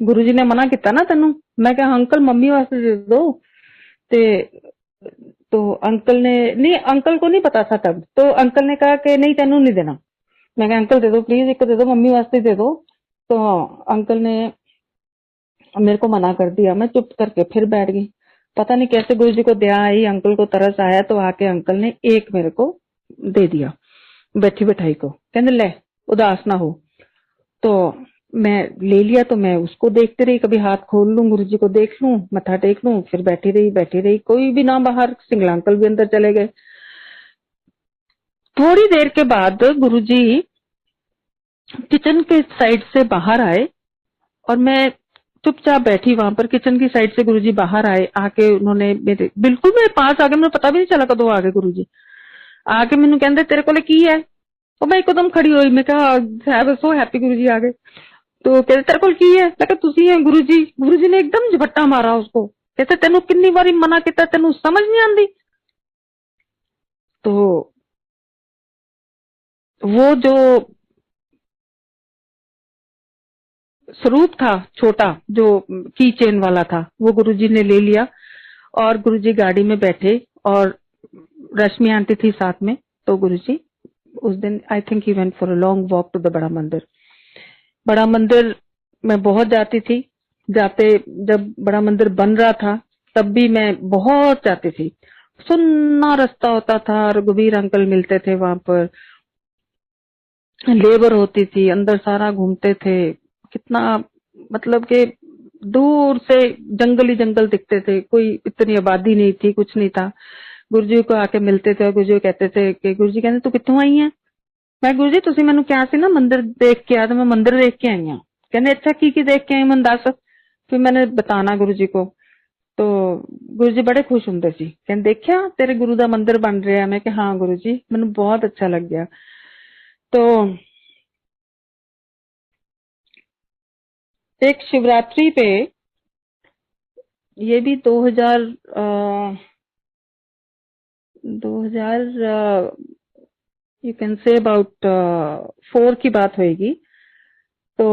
गुरुजी ने मना किया ना तेनू। मैं कहा अंकल मम्मी वास्ते दे दो। ते तो अंकल ने, नहीं अंकल को नहीं पता था तब। तो अंकल ने कहा कि नहीं तेनू नहीं देना। मैं कहा अंकल दे दो प्लीज, एक दे दो, मम्मी वास्ते दे दो। तो अंकल ने मेरे को मना कर दिया। मैं चुप करके फिर बैठ गई। पता नहीं कैसे गुरु जी को दया आई, अंकल को तरस आया, तो आके अंकल ने एक मेरे को दे दिया बैठी बैठाई को। कहते ले उदास ना हो। तो मैं ले लिया। तो मैं उसको देखती रही, कभी हाथ खोल लूं, गुरु जी को देख लूं, मत्था टेक लूं, फिर बैठी रही बैठी रही, कोई भी ना बाहर। सिंगला अंकल भी अंदर चले गए। थोड़ी देर के बाद गुरुजी किचन के साइड से बाहर आए, और मैं चुपचाप बैठी वहां पर। किचन की साइड से गुरुजी बाहर आए, आके उन्होंने बिल्कुल मेरे पास आके, मुझे पता भी नहीं चला कदों आ गए गुरुजी। आके मैनू कहते तेरे को की है। तो मैं एकदम खड़ी हुई। मैं कहा सो हैप्पी गुरुजी आ गए। तो कहते तेरे को की है। मैं कहा तुसी है गुरुजी। गुरुजी ने एकदम झपट्टा मारा उसको। कहते तेनू कितनी बारी मना किया, तेनू समझ नहीं आती। तो वो जो स्वरूप था छोटा जो की चेन वाला था, वो गुरुजी ने ले लिया और गुरुजी गाड़ी में बैठे और रश्मि आंटी थी साथ में। तो गुरुजी उस दिन I think he went for a long walk to the Bada Mandir. बड़ा मंदिर मैं बहुत जाती थी, जाते जब बड़ा मंदिर बन रहा था तब भी मैं बहुत जाती थी। सुन्ना रास्ता होता था, रघुवीर अंकल मिलते थे वहां पर, लेबर होती थी, अंदर सारा घूमते थे। कितना मतलब कि दूर से जंगल ही जंगल दिखते थे, कोई इतनी आबादी नहीं थी, कुछ नहीं था। गुरुजी को आके मिलते थे और गुरुजी कहते थे कि गुरुजी कहते तू कित्थों आई है? मैं गुरुजी तुसी मैनू क्या सी ना मंदिर देख के आ, तो मैं मंदिर देख के आई हाँ। कहने अच्छा की देख के आई मैनू दस। फिर मैंने बताना गुरुजी को, तो गुरुजी बड़े खुश होंगे सी, कहते देखिया तेरे गुरु दा मंदिर बन रहा है। मैं कहा हाँ गुरुजी, मैनू बहुत अच्छा लग गया। तो एक शिवरात्रि पे, ये भी 2000 यू कैन से अबाउट 4 की बात होगी। तो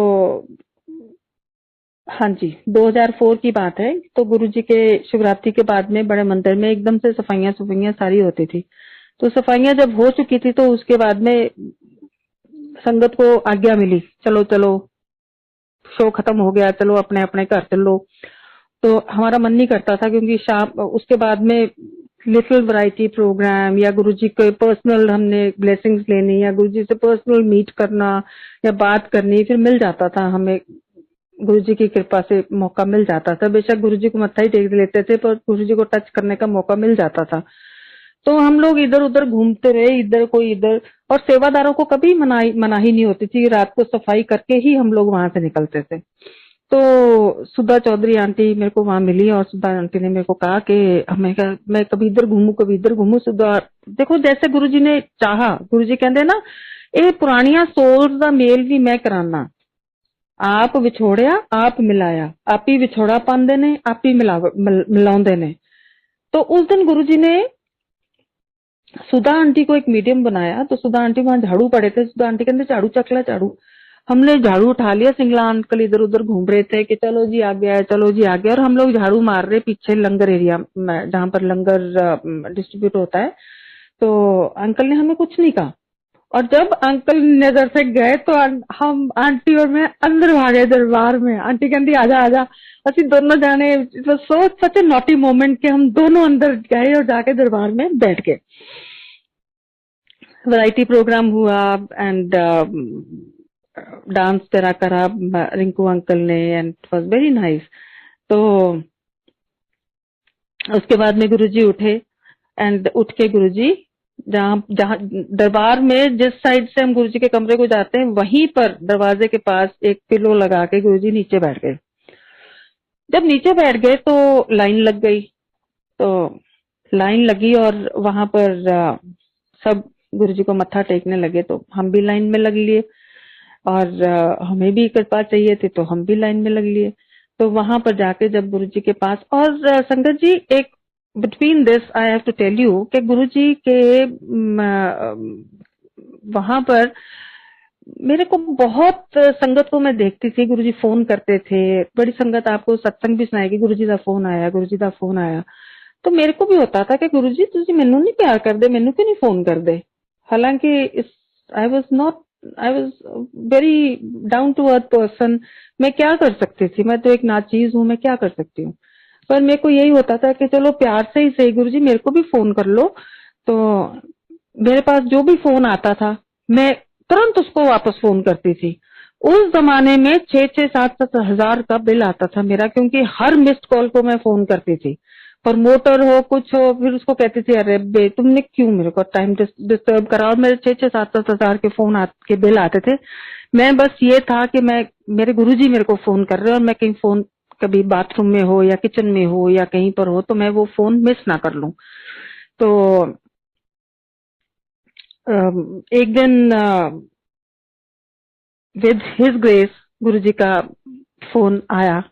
हाँ जी 2004 की बात है। तो गुरुजी के शिवरात्रि के बाद में बड़े मंदिर में एकदम से सफाइयां सफाइयां सारी होती थी। तो सफाइयां जब हो चुकी थी तो उसके बाद में संगत को आज्ञा मिली, चलो चलो शो खत्म हो गया, चलो अपने अपने घर चलो। तो हमारा मन नहीं करता था क्योंकि शाम उसके बाद में लिटिल वैरायटी प्रोग्राम या गुरुजी के पर्सनल हमने ब्लेसिंग्स लेनी या गुरुजी से पर्सनल मीट करना या बात करनी, फिर मिल जाता था हमें, गुरुजी की कृपा से मौका मिल जाता था। बेशक गुरुजी को मत्था ही टेक लेते थे पर गुरुजी को टच करने का मौका मिल जाता था। तो हम लोग इधर उधर घूमते रहे, इधर कोई इधर, और सेवादारों को कभी मनाही नहीं होती थी, रात को सफाई करके ही हम लोग वहां से निकलते थे। तो सुधा चौधरी आंटी मेरे को वहां मिली और सुधा आंटी ने मेरे को कहा कि मैं कभी इधर घूमू कभी इधर घूमू। सुधा देखो जैसे गुरुजी ने चाहा, गुरुजी कहते ना ये पुरानिया सोल का मेल भी मैं कराना, आप विछोड़िया आप मिलाया, आप ही विछोड़ा पाते ने आप ही मिलाते ने। तो उस दिन गुरुजी ने सुधा आंटी को एक मीडियम बनाया। तो सुधा आंटी वहां झाड़ू पड़े थे, सुधा आंटी कहते झाड़ू चक ला झाड़ू। हमने झाड़ू उठा लिया, सिंगला अंकल इधर उधर घूम रहे थे कि चलो जी आ गया है चलो जी आ गया, और हम लोग झाड़ू मार रहे पीछे लंगर एरिया में जहां पर लंगर डिस्ट्रीब्यूट होता है। तो अंकल ने हमें कुछ नहीं कहा, और जब अंकल नजर से गए तो हम आंटी और मैं अंदर भागे दरबार में। आंटी कहती आजा आजा, असि दोनों जाने सोच सच ए नॉटी मोमेंट के हम दोनों अंदर गए और जाके दरबार में बैठ गए। वैरायटी प्रोग्राम हुआ एंड डांस करा रिंकू अंकल ने and it was very nice. तो उसके बाद में गुरुजी उठे एंड उठ के गुरुजी जहाँ जहाँ दरबार में जिस साइड से हम गुरुजी के कमरे को जाते हैं वहीं पर दरवाजे के पास एक पिलो लगा के गुरुजी नीचे बैठ गए। जब नीचे बैठ गए तो लाइन लग गई, तो लाइन लगी और वहां पर सब गुरुजी को मत्था टेकने लगे। तो हम भी लाइन में लग लिए और हमें भी कृपा चाहिए थी तो हम भी लाइन में लग लिए। तो वहां पर जाके जब गुरुजी के पास, और संगत जी एक between this I have to tell you कि गुरुजी के वहां पर मेरे को बहुत संगत को मैं देखती थी, गुरुजी फोन करते थे, बड़ी संगत आपको सत्संग भी सुनाएगी गुरुजी का फोन आया गुरुजी का फोन आया। तो मेरे को भी होता था कि गुरुजी तुझे मैनू नहीं प्यार करते, मैनू क्यों नहीं फोन करते। हालांकि I was very down to earth person, मैं क्या कर सकती थी, मैं तो एक नाचीज हूँ, मैं क्या कर सकती हूँ। पर मेरे को यही होता था कि चलो प्यार से ही सही गुरुजी मेरे को भी फोन कर लो। तो मेरे पास जो भी फोन आता था मैं तुरंत उसको वापस फोन करती थी। उस जमाने में 6-6, 7-7 हजार का बिल आता था मेरा, क्योंकि हर मिस्ड कॉल को मैं फोन करती थी, प्रमोटर हो कुछ हो, फिर उसको कहती थी अरे बे तुमने क्यों मेरे को टाइम डिस्टर्ब करा। और मेरे 6-6, 7-7 हजार के फोन के बिल आते थे। मैं बस ये था कि मैं मेरे गुरुजी मेरे को फोन कर रहे हैं और मैं कहीं फोन कभी बाथरूम में हो या किचन में हो या कहीं पर हो तो मैं वो फोन मिस ना कर लूं। तो एक दिन विद हिज ग्रेस गुरुजी का फोन आया,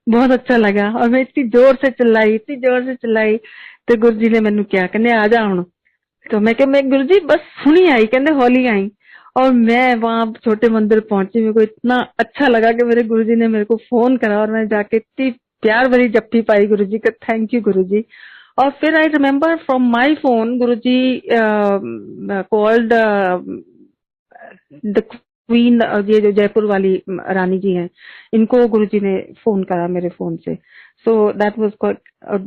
बहुत अच्छा लगा और मैं इतनी जोर से चिल्लाई तो गुरुजी ने मैनू क्या कहने आ जा हुण। तो मैं गुरुजी बस हुणी आई, कहते हौली आई। और मैं वहां छोटे मंदिर पहुंची, मेरे को इतना अच्छा लगा कि मेरे गुरुजी ने मेरे को फोन करा और मैं जाके इतनी प्यार भरी जप्पी पाई गुरुजी का, थैंक यू गुरुजी। और फिर I remember from my phone Guruji called the queen, ये जो जयपुर वाली रानी जी हैं, इनको गुरुजी ने फोन करा मेरे फोन से। So that was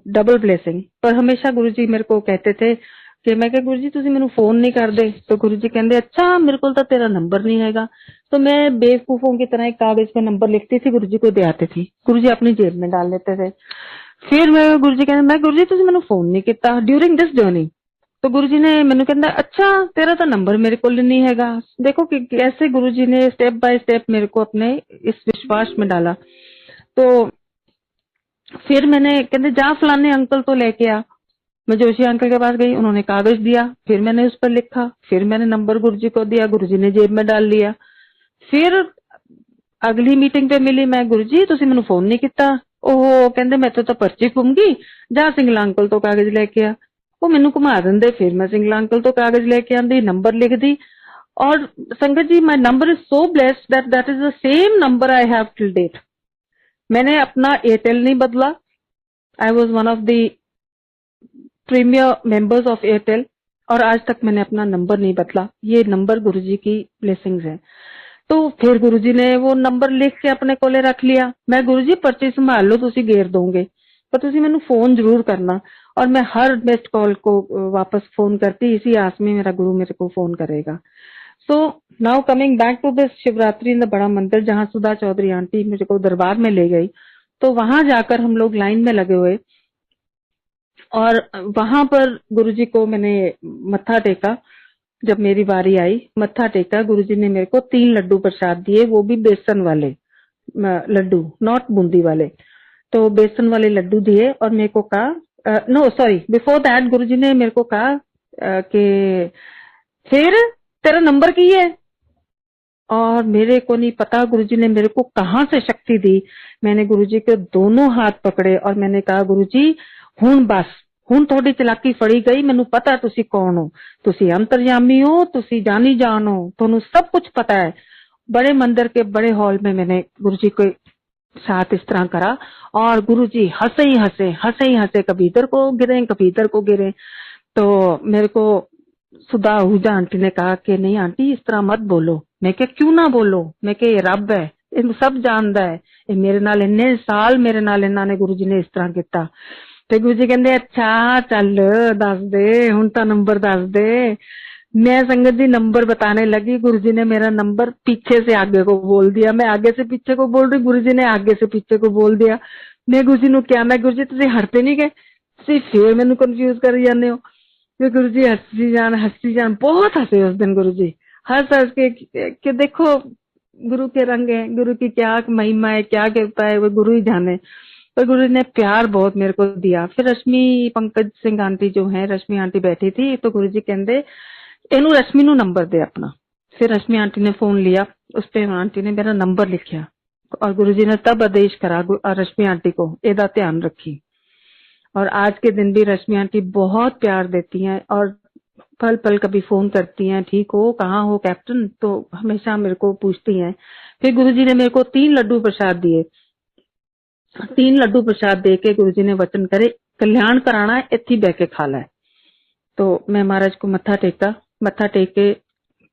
double blessing. पर हमेशा गुरुजी मेरे को कहते थे कि मैं गुरु जी तुसी मैनू फोन नहीं करते, तो गुरु जी कहते अच्छा मेरे को तो तेरा नंबर नहीं हैगा। तो मैं बेवकूफों की तरह एक कागज पे नंबर लिखती थी, गुरु जी को दे आती थी, गुरु जी अपनी जेब में डाल लेते थे। फिर मैं गुरु जी कहते मैं गुरु जी तुसी मैनू फोन नहीं किया ड्यूरिंग दिस जर्नी। तो गुरु जी ने मैनू कहता अच्छा तेरा तो नंबर मेरे को नहीं हैगा। देखो कि कैसे गुरु जी ने स्टेप बाय स्टेप मेरे को अपने इस विश्वास में डाला। तो फिर मैंने कहते जा फलाने अंकल तो लेके आ, मैं जोशी अंकल के पास गई, उन्होंने कागज दिया, फिर मैंने उस पर लिखा, फिर मैंने नंबर गुरुजी को दिया, गुरुजी ने जेब में डाल लिया। फिर अगली मीटिंग पे मिली मैं, गुरुजी तुसी मैनू फोन नहीं किया। ओहो कहते मैं तो पर्ची घुम गई, जा सिंगला अंकल तो कागज लेके आ। वो मैनू घुमा देंदे, फिर मैं सिंगला अंकल तो कागज लेके आंदी, नंबर लिख दी। और संगत जी my number is so blessed that that is the same number I have till date. मैंने अपना एयरटेल नहीं बदला, I was one of the premier members of Airtel, और आज तक मैंने अपना नंबर नहीं बदला। ये नंबर गुरुजी की ब्लेसिंग्स है। तो फिर गुरुजी ने वो नंबर लिख के अपने कोले रख लिया। मैं गुरुजी पर्ची संभाल लो, तुसी घेर दोगे, पर तुसी मैनू फोन जरूर करना। और मैं हर मिस्ड कॉल को वापस फोन करती, इसी आस में मेरा गुरु मेरे को फोन करेगा। So now coming back to this Shivratri in the Bada Mandir, जहां सुधा चौधरी आंटी मेरे को दरबार में ले गई, तो वहां जाकर हम लोग लाइन में लगे हुए, और वहां पर गुरुजी को मैंने मत्था टेका। जब मेरी बारी आई, मत्था टेका, गुरुजी ने मेरे को 3 लड्डू प्रसाद दिए, वो भी बेसन वाले लड्डू, नॉट बूंदी वाले। तो बेसन वाले लड्डू दिए और मेरे को कहा नो सॉरी बिफोर दैट गुरुजी ने मेरे को कहा कि फिर तेरा नंबर की है। और मेरे को नहीं पता गुरुजी ने मेरे को कहां से शक्ति दी। मैंने गुरुजी के दोनों हाथ पकड़े और मैंने कहा गुरुजी हुण बस, हुण थोड़ी चलाकी फड़ी गई, मैनू पता तुसी कौन हो, तुसी अंतर्यामी हो, तुसी जानी जान हो, तुहानू सब कुछ पता है। बड़े मंदिर के बड़े हॉल में मैंने गुरुजी के साथ इस तरह करा, और गुरुजी हंसे ही हंसे, हंसे ही हंसे, कभी इधर को गिरे कभी इधर को गिरे। तो मेरे को सुधा आहूजा आंटी ने कहा कि नहीं आंटी इस तरह मत बोलो। मैं क्या क्यों ना बोलो, मैं क्या ये रब है, इन सब जानदा है, ये मेरे नाल इन्ने साल मेरे नाल इन्हां ने गुरुजी ने इस तरह किया। ते गुरुजी कहंदे अच्छा चल दस दे, हुण तां नंबर दस दे। मैं संगत जी नंबर बताने लगी, गुरुजी ने मेरा नंबर पीछे से आगे को बोल दिया। मैं आगे से पीछे को बोल रही, गुरुजी ने आगे से पीछे को बोल दिया। मैं गुरुजी नु क्या, मैं गुरुजी तुसीं हटते नहीं गए, तुसीं फिर मैनू कंफ्यूज करी जांदे हो। फिर गुरुजी हंसी जान, बहुत हंसे उस दिन गुरुजी, हंस हंस के कि देखो गुरु के रंग है, गुरु की क्या महिमा है, क्या कृपा है, वो गुरु ही जाने। तो गुरु ने प्यार बहुत मेरे को दिया। फिर रश्मि पंकज सिंह आंटी जो है, रश्मि आंटी बैठी थी, तो गुरुजी कहंदे इनू रश्मि नु नंबर दे अपना। फिर रश्मि आंटी ने फोन लिया, उस पे आंटी ने मेरा नंबर लिखा, और गुरुजी ने तब आदेश करा रश्मि आंटी को एदा ध्यान रखी। और आज के दिन भी रश्मि आंटी बहुत प्यार देती हैं, और पल पल कभी फोन करती हैं, ठीक हो, कहाँ हो कैप्टन, तो हमेशा मेरे को पूछती हैं। फिर गुरुजी ने मेरे को 3 लड्डू प्रसाद दिए। 3 लड्डू प्रसाद दे के गुरुजी ने वचन करे कल्याण कराना है, इत्थे बह के खा लै। तो मैं महाराज को मत्था टेका, मत्था टेक के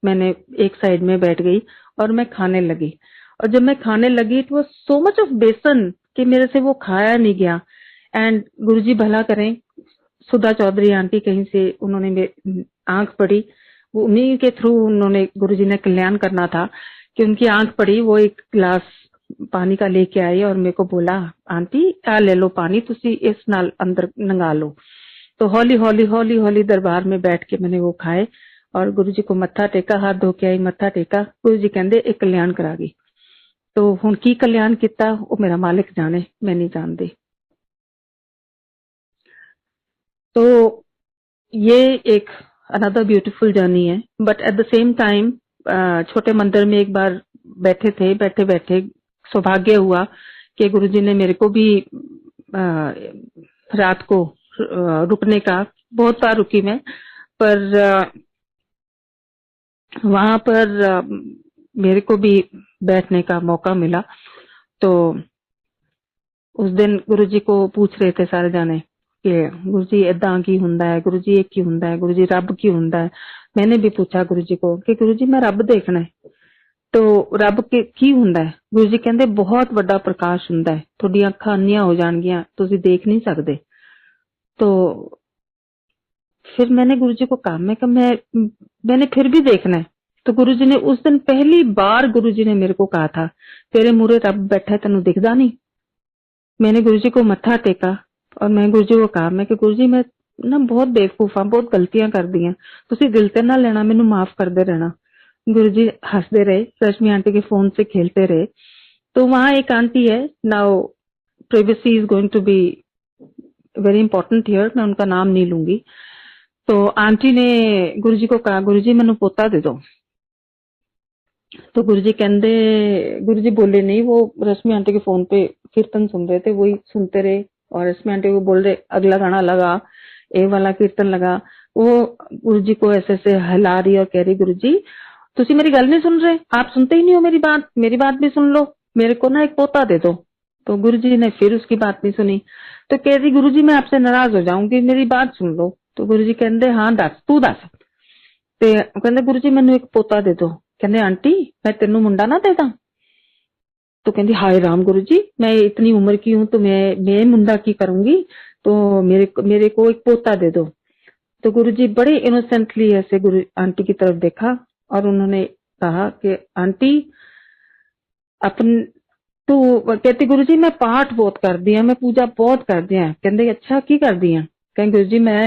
मैंने एक साइड में बैठ गई और मैं खाने लगी। और जब मैं खाने लगी it was so much of बेसन कि मेरे से वो खाया नहीं गया। एंड गुरुजी भला करें, सुधा चौधरी आंटी कहीं से उन्होंने मेरी आंख पड़ी, वो उन्हीं के थ्रू उन्होंने गुरुजी ने कल्याण करना था कि उनकी आंख पड़ी, वो एक गिलास पानी का लेके आई और मेरे को बोला आंटी आ ले लो पानी, तुसी इस नाल अंदर नंगा लो। तो हौली हौली हौली हौली दरबार में बैठ के मैंने वो खाए और गुरुजी को मत्था टेका, हाथ धो के आई, मत्था टेका। गुरुजी कहंदे एक कल्याण करा गई। तो हुण की कल्याण किता वो मेरा मालिक जाने, मैं नहीं जानती। तो ये एक अनदर ब्यूटीफुल जर्नी है। But at the same time छोटे मंदिर में एक बार बैठे थे, बैठे बैठे सौभाग्य हुआ कि गुरुजी ने मेरे को भी रात को रुकने का, बहुत बार रुकी मैं, पर वहां पर मेरे को भी बैठने का मौका मिला। तो उस दिन गुरुजी को पूछ रहे थे सारे जाने कि गुरुजी ਏਦਾਂ ਕੀ ਹੁੰਦਾ है, गुरुजी ये की ਹੁੰਦਾ है, गुरुजी रब की ਹੁੰਦਾ है। मैंने भी पूछा गुरुजी को कि गुरुजी मैं रब देखना है, तो रब के की ਹੁੰਦਾ है? गुरुजी ਕਹਿੰਦੇ ਬਹੁਤ ਵੱਡਾ ਪ੍ਰਕਾਸ਼ ਹੁੰਦਾ ਹੈ, ਤੁਹਾਡੀਆਂ ਅੱਖਾਂ ਅੰਨੀਆਂ ਹੋ ਜਾਣਗੀਆਂ, ਤੁਸੀਂ ਦੇਖ नहीं सकते। तो फिर मैंने गुरुजी को कहा, मैं मैंने फिर भी देखना है। तो गुरुजी ने उस दिन पहली बार गुरुजी ने मेरे को कहा था, तेरे मुरे रब बैठा है, तेनू दिखदा नहीं? मैंने गुरुजी को मत्था टेका और मैं गुरुजी को कहा, मैं कि गुरुजी मैं ना बहुत बेवकूफ हाँ, बहुत गलतियां कर दी हैं, तुसी दिल ते ना लेना, मैनू माफ करदे रहना। गुरुजी हंसदे रहे, रश्मि आंटी के फोन से खेलते रहे। तो वहां एक आंटी है, now privacy is going to be very important here, मैं उनका नाम नहीं लूंगी। तो आंटी ने गुरुजी को कहा, गुरुजी मैनू पोता दे दो। तो गुरुजी कहंदे, गुरुजी बोले नहीं, वो रश्मि आंटी के फोन पे कीर्तन सुन रहे थे, वही सुनते रहे और रश्मि आंटी को बोल रहे अगला गाना लगा, ए वाला कीर्तन लगा। वो गुरुजी को ऐसे ऐसे हिला रही और कह रही, गुरुजी तुसी मेरी गल नहीं सुन रहे, आप सुनते ही नहीं हो मेरी बात भी सुन लो, मेरे को ना एक पोता दे दो। तो गुरुजी ने फिर उसकी बात नहीं सुनी। तो कह रही, गुरुजी मैं आपसे नाराज हो जाऊंगी, मेरी बात सुन लो। तो गुरुजी कहंदे, हाँ दस, तू दस। ते कहंदे, गुरुजी मैनू एक पोता दे दो। कहंदे, आंटी मैं तेनू मुंडा ना दे दा? तो कहती, हाय राम गुरुजी, मैं इतनी उम्र की हूं तो मैं मुंडा की करूंगी, तो मेरे को एक पोता दे दो। तो गुरुजी बड़े इनोसेंटली ऐसे गुरु आंटी की तरफ देखा और उन्होंने कहा कि आंटी अपन तू, कहती गुरुजी मैं पाठ बहुत कर दिया, मैं पूजा बहुत कर दिया। कहते अच्छा की कर दिया? कहें गुरुजी मैं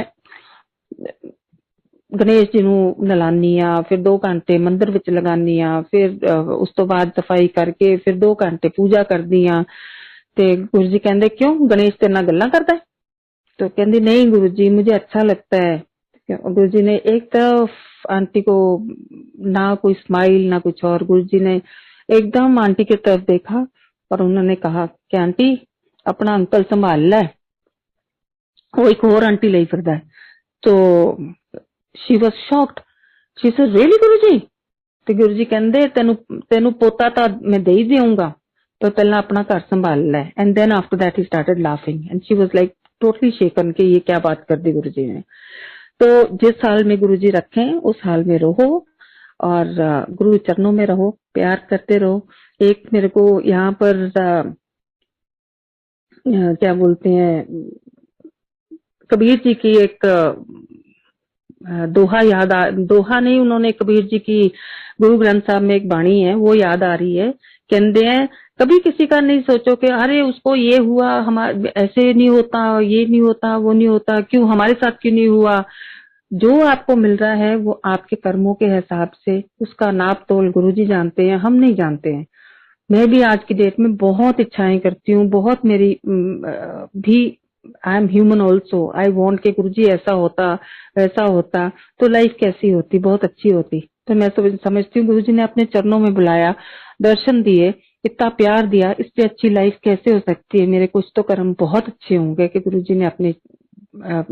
गणेश जी ਨੂੰ ਨਲਾਨੀ ਆ, ਫਿਰ 2 ਘੰਟੇ ਮੰਦਿਰ ਵਿੱਚ ਲਗਾਨੀ ਆ, ਫਿਰ ਉਸ ਤੋਂ ਬਾਅਦ ਸਫਾਈ ਕਰਕੇ ਫਿਰ 2 ਘੰਟੇ ਪੂਜਾ ਕਰਦੀ ਆ। ਤੇ गुरु जी कहते क्यों, गणेश तेरे नाल गल्लां करता है? तो कहती नहीं गुरुजी मुझे अच्छा लगता है। गुरुजी ने एक तरफ आंटी को ना कोई स्माइल ना कुछ और, गुरुजी ने एकदम आंटी की तरफ देखा और उन्होंने कहा कि आंटी अपना अंकल संभाल लै, वो एक और आंटी ले फिरदा है। तो she was shocked, she said really Guruji? तो गुरुजी कहंदे तेनू पोता तो मैं दे ही देऊंगा, तो पहला अपना घर संभाल लै। And then after that he started laughing and she was like totally shaken कि ये क्या बात कर दी गुरुजी ने। तो जिस हाल में गुरुजी रखें उस हाल में रहो और गुरु चरणों में रहो, प्यार करते रहो। एक मेरे को यहाँ पर क्या बोलते हैं, कबीर जी की एक दोहा नहीं, उन्होंने कबीर जी की गुरु ग्रंथ साहब में एक बाणी है वो याद आ रही है। कहते हैं कभी किसी का नहीं सोचो कि अरे उसको ये हुआ, हमारे ऐसे नहीं होता, ये नहीं होता, वो नहीं होता, क्यों हमारे साथ क्यों नहीं हुआ। जो आपको मिल रहा है वो आपके कर्मों के हिसाब से, उसका नाप तोल गुरुजी जानते हैं, हम नहीं जानते हैं। मैं भी आज की डेट में बहुत इच्छाएं करती हूँ, बहुत मेरी भी I am human also, I want के गुरुजी ऐसा होता वैसा होता तो लाइफ कैसी होती, बहुत अच्छी होती। तो मैं समझती हूँ गुरुजी ने अपने चरणों में बुलाया, दर्शन दिए, इतना प्यार दिया, इससे अच्छी लाइफ कैसे हो सकती है। मेरे कुछ तो कर्म बहुत अच्छे होंगे कि गुरुजी ने अपने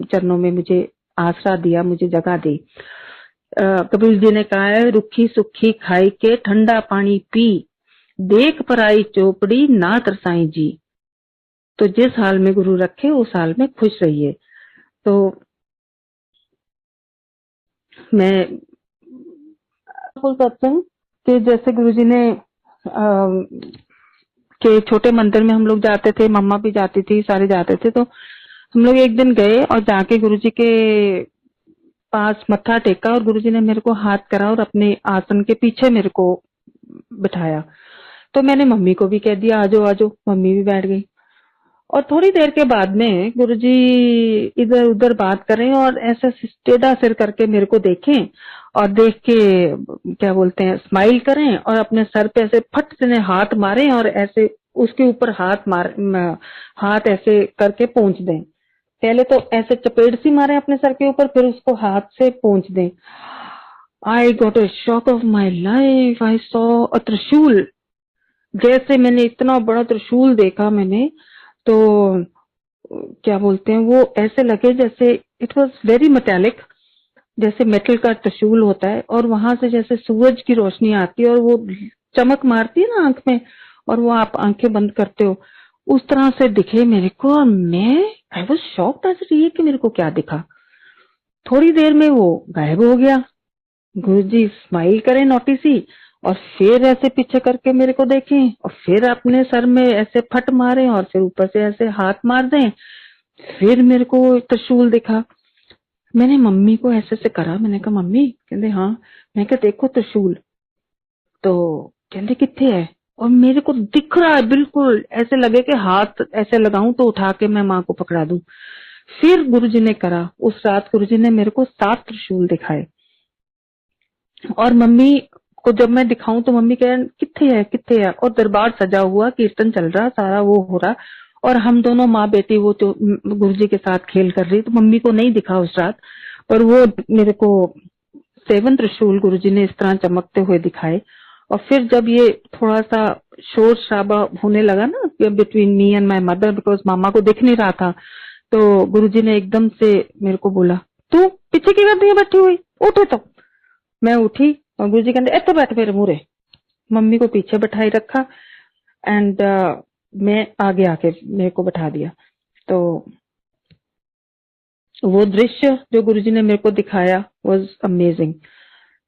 चरणों में मुझे आसरा दिया, मुझे जगह दी। कबीर जी ने कहा है, रुखी सुखी खाई के ठंडा पानी पी, देख पराई चोपड़ी ना तरसाई जी। तो जिस हाल में गुरु रखे उस हाल में खुश रहिए। तो मैं सत्संग कि जैसे गुरुजी ने के छोटे मंदिर में हम लोग जाते थे, मम्मा भी जाती थी, सारे जाते थे। तो हम लोग एक दिन गए और जाके गुरुजी के पास मत्था टेका और गुरुजी ने मेरे को हाथ करा और अपने आसन के पीछे मेरे को बिठाया। तो मैंने मम्मी को भी कह दिया आजो आजो, मम्मी भी बैठ गई। और थोड़ी देर के बाद में गुरुजी इधर उधर बात करें और ऐसे टेढ़ा सिर करके मेरे को देखें और देख के क्या बोलते हैं स्माइल करें और अपने सर पे ऐसे फट से हाथ मारें और ऐसे उसके ऊपर हाथ ऐसे करके पोंछ दें। पहले तो ऐसे चपेट सी मारे अपने सर के ऊपर, फिर उसको हाथ से पोंछ दें। I got a shock of my life, I saw a त्रिशूल। जैसे मैंने इतना बड़ा त्रिशूल देखा मैंने, तो क्या बोलते हैं वो ऐसे लगे जैसे इट वाज वेरी मेटालिक, जैसे मेटल का त्रिशूल होता है और वहां से जैसे सूरज की रोशनी आती है और वो चमक मारती है ना आंख में, और वो आप आंखें बंद करते हो, उस तरह से दिखे मेरे को। और मैं आई वाज शॉक्ड आज ये कि मेरे को क्या दिखा। थोड़ी देर में वो गायब हो गया। गुरुजी स्माइल करे नोटी सी, और फिर ऐसे पीछे करके मेरे को देखें, और फिर अपने सर में ऐसे फट मारे, और फिर ऊपर से ऐसे हाथ मार दें। फिर मेरे को त्रिशूल दिखा। मैंने मम्मी को ऐसे से करा, मैंने कहा मम्मी, कहते हाँ। मैं कहा देखो त्रिशूल, तो कहते कितने है, और मेरे को दिख रहा है बिल्कुल, ऐसे लगे कि हाथ ऐसे लगाऊं तो उठा के मैं माँ को पकड़ा दूं। फिर गुरुजी ने करा, उस रात गुरुजी ने मेरे को 7 त्रिशूल दिखाए। और मम्मी को जब मैं दिखाऊं तो मम्मी कह कित्थे है, और दरबार सजा हुआ, कीर्तन चल रहा, सारा वो हो रहा, और हम दोनों माँ बेटी वो तो गुरुजी के साथ खेल कर रही। तो मम्मी को नहीं दिखा उस रात, पर वो मेरे को 7 त्रिशूल गुरुजी ने इस तरह चमकते हुए दिखाए। और फिर जब ये थोड़ा सा शोर शराबा होने लगा ना between me and my mother, because मामा को दिख नहीं रहा था, तो गुरुजी ने एकदम से मेरे को बोला, तू पीछे की करती है बैठी हुई, उठे। तो मैं उठी और गुरुजी कहते इतने बैठ मेरे मुरे। मम्मी को पीछे बैठाई रखा एंड मैं आगे आके मेरे को बैठा दिया। तो वो दृश्य जो गुरुजी ने मेरे को दिखाया वाज अमेजिंग।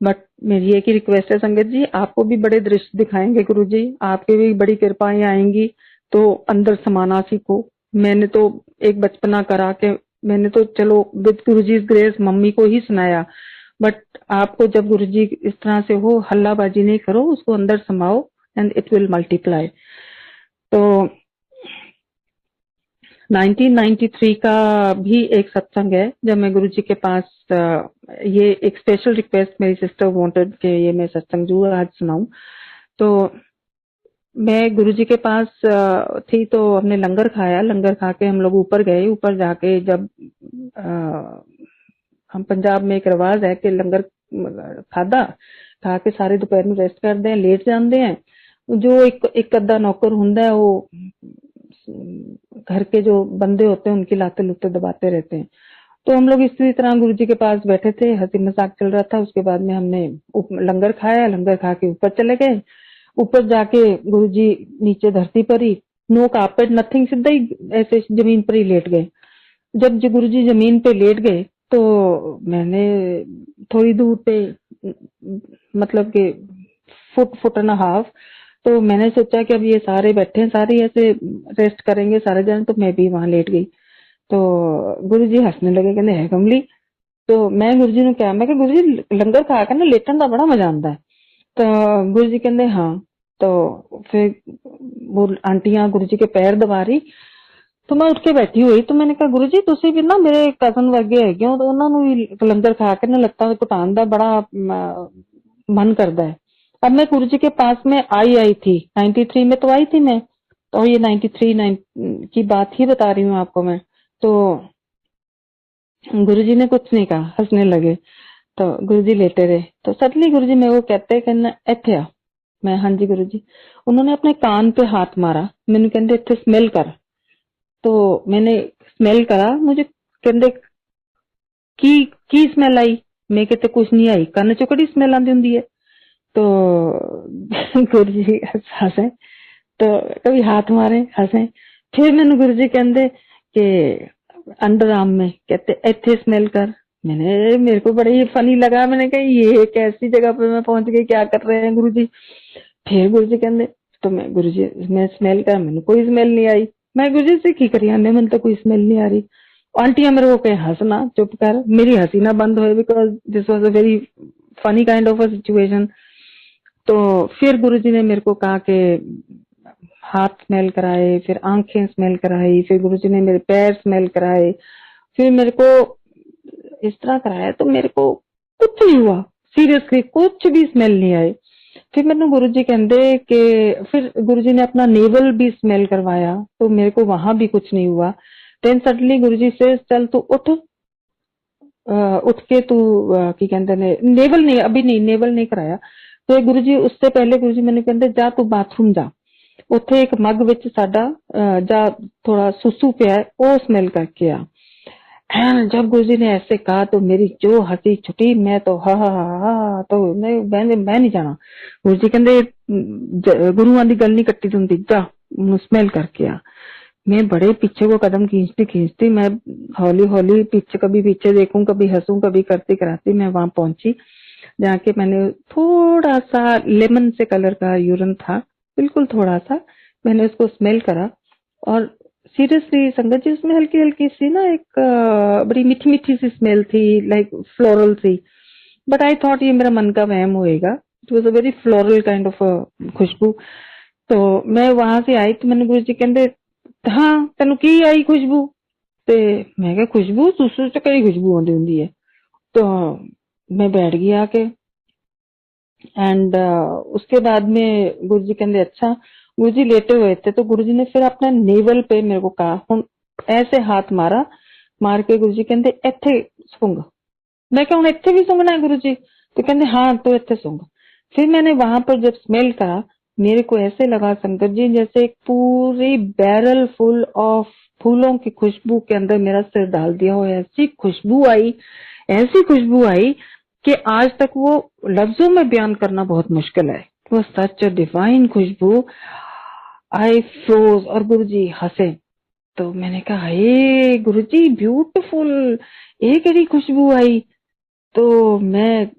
बट मेरी एक ही रिक्वेस्ट है संगत जी, आपको भी बड़े दृश्य दिखाएंगे गुरुजी, आपकी भी बड़ी कृपाएं आएंगी, तो अंदर समाना सीखो। मैंने तो एक बचपना करा के मैंने तो चलो विद गुरुजी ग्रेस मम्मी को ही सुनाया, बट आपको जब गुरुजी इस तरह से हो, हल्लाबाजी नहीं करो, उसको अंदर समाओ एंड इट विल मल्टीप्लाई। तो 1993 का भी एक सत्संग है जब मैं गुरुजी के पास ये एक स्पेशल रिक्वेस्ट मेरी सिस्टर वांटेड कि ये मैं सत्संग जरूर आज सुनाऊं। तो मैं गुरुजी के पास थी, तो हमने लंगर खाया, लंगर खा के हम लोग ऊपर गए। ऊपर जाके जब हम पंजाब में एक रिवाज है कि लंगर खादा, खा के सारे दोपहर में रेस्ट करते हैं, लेट जाते हैं। जो एक अद्धा नौकर हुंदा है वो घर के जो बंदे होते हैं उनकी लाते लुते दबाते रहते हैं। तो हम लोग इसी तरह गुरुजी के पास बैठे थे, हंसी मजाक चल रहा था। उसके बाद में हमने लंगर खाया, लंगर खा के ऊपर चले गए। ऊपर जाके गुरुजी नीचे धरती पर ही, नो कारपेट नथिंग, सीधा ही ऐसे जमीन पर ही लेट गए। जब जो गुरुजी जमीन पे लेट गए तो मैंने थोड़ी दूर पे, मतलब कि फुट एंड हाफ, तो मैंने सोचा कि अब ये सारे बैठे हैं, सारे ऐसे रेस्ट करेंगे सारे जन, तो मैं भी वहां लेट गई। तो गुरुजी हंसने लगे, कहते है कमली। तो मैं गुरुजी ने कहा, मैं गुरुजी लंगर खा के ना लेटन का बड़ा मजा आता है। तो गुरुजी कहते हाँ। तो फिर वो आंटियां गुरुजी के पैर दबा रही, तो मैं उठ के बैठी हुई। तो मैंने कहा गुरुजी तुसी भी ना मेरे कजन वर्गे हैगे हो, तो उन्होंने भी लंगर खा के ना लत्तां घुटान दा बड़ा मन करता है। अब मैं गुरुजी के पास में आई थी 93 में, तो आई थी मैं, तो ये 93 की बात ही बता रही हूँ आपको मैं। तो गुरुजी ने कुछ नहीं कहा, हंसने लगे। तो गुरुजी लेटे रहे। तो सडनली गुरुजी मेरे को कहते कहना इत्थे आ। मैं हाँ जी गुरुजी। उन्होंने अपने कान पे हाथ मारा, मैंने कहते इत्थे स्मेल कर। तो मैंने स्मेल करा, मुझे कहते की स्मेल आई। मैं कहते कुछ नहीं आई, कान चो कड़ी स्मेल आती होंगी है। तो गुरुजी हंसे, तो कभी हाथ मारे हंसे। फिर मैंने गुरुजी कहते कि अंडर आर्म में, कहते इत्थे स्मेल कर। मेरे को बड़ा ही फनी लगा। मैंने कहा ये कैसी जगह पे मैं पहुंच गई, क्या कर रहे हैं गुरुजी। फिर गुरुजी कहते, तो मैं गुरुजी मैं स्मेल कर, मैंने कोई स्मेल नहीं आई। मैं गुरुजी से की करी आने, मैंने तो कोई स्मेल नहीं आ रही। आंटियां मेरे को कहे हंसना चुप कर, मेरी हंसी ना बंद हो, because this was a very funny kind of a situation. तो फिर गुरुजी ने मेरे को कहा कि हाथ स्मेल कराए, फिर आंखें स्मेल कराई, फिर गुरुजी ने मेरे पैर स्मेल कराए, फिर मेरे को इस तरह कराया। तो मेरे को कुछ नहीं हुआ, सीरियसली कुछ भी स्मेल नहीं आई। फिर मैंने गुरुजी कहते कि फिर गुरुजी ने अपना नेवल भी स्मेल करवाया, तो मेरे को वहां भी कुछ नहीं हुआ। देन सडनली गुरुजी से चल तू उठ, उठ के तू की कहते ने नेवल नहीं, अभी नहीं नेवल नहीं कराया। तो गुरुजी उससे पहले गुरुजी मैंने कहते जा तू बाथरूम जा, ਉੱਥੇ ਇੱਕ ਮੱਗ ਵਿੱਚ ਸਾਡਾ ਜਾਂ ਥੋੜਾ ਸੁਸੂ ਪਿਆ ਉਹ ਸਮੈਲ ਕਰਕੇ ਆ। एंड जब गुरुजी ने ऐसे कहा तो मेरी जो हंसी छुटी, मैं तो हा तो मैं नहीं जाना। गुरुजी कहते गुरुआं दी गल नहीं कट्टी तुंदी, जा स्मेल करके आ। मैं बड़े पीछे को कदम खींचती खींचती मैं हौली हौली पीछे, कभी पीछे देखूं, कभी हंसूं, कभी करती कराती मैं वहां पहुंची, जाके मैंने थोड़ा सा लेमन से कलर का यूरिन था, बिल्कुल थोड़ा सा, मैंने उसको स्मेल करा। और सीरियसली संगत जी उसमें हल्की हल्की सी ना एक बड़ी मीठी मीठी सी स्मेल थी, लाइक फ्लोरल सी। बट आई थॉट ये मेरा मन का वहम होएगा। It was a very floral kind of खुशबू। तो मैं वहां से आई तो मैंने गुरु जी कहते हाँ तेन की आई खुशबू, ते मैं क्या खुशबू सुसु च कई खुशबू आती होंगी है। तो मैं बैठ गई आके एंड उसके बाद में गुरु जी कहते अच्छा, गुरु जी लेटे हुए थे तो गुरु जी ने फिर अपने नेवल पे मेरे को कहा, हुन ऐसे हाथ मारा, मार के गुरु जी कहते इथे सूंघ। मैं क्या हूं इथे भी सूंघना है गुरु जी? तो कहते हाँ तो इथे सूंघ। फिर मैंने वहां पर जब स्मेल करा, मेरे को ऐसे लगा शंकर जी जैसे एक पूरी बैरल फुल ऑफ फूलों की खुशबू के अंदर मेरा सिर डाल दिया हो। ऐसी खुशबू आई, ऐसी खुशबू आई कि आज तक वो लफ्जों में बयान करना बहुत मुश्किल है। वो सच डिवाइन खुशबू। आई फ्रोज और गुरुजी हंसे। तो मैंने कहा हे गुरुजी ब्यूटीफुल, ये केड़ी खुशबू आई? तो मैं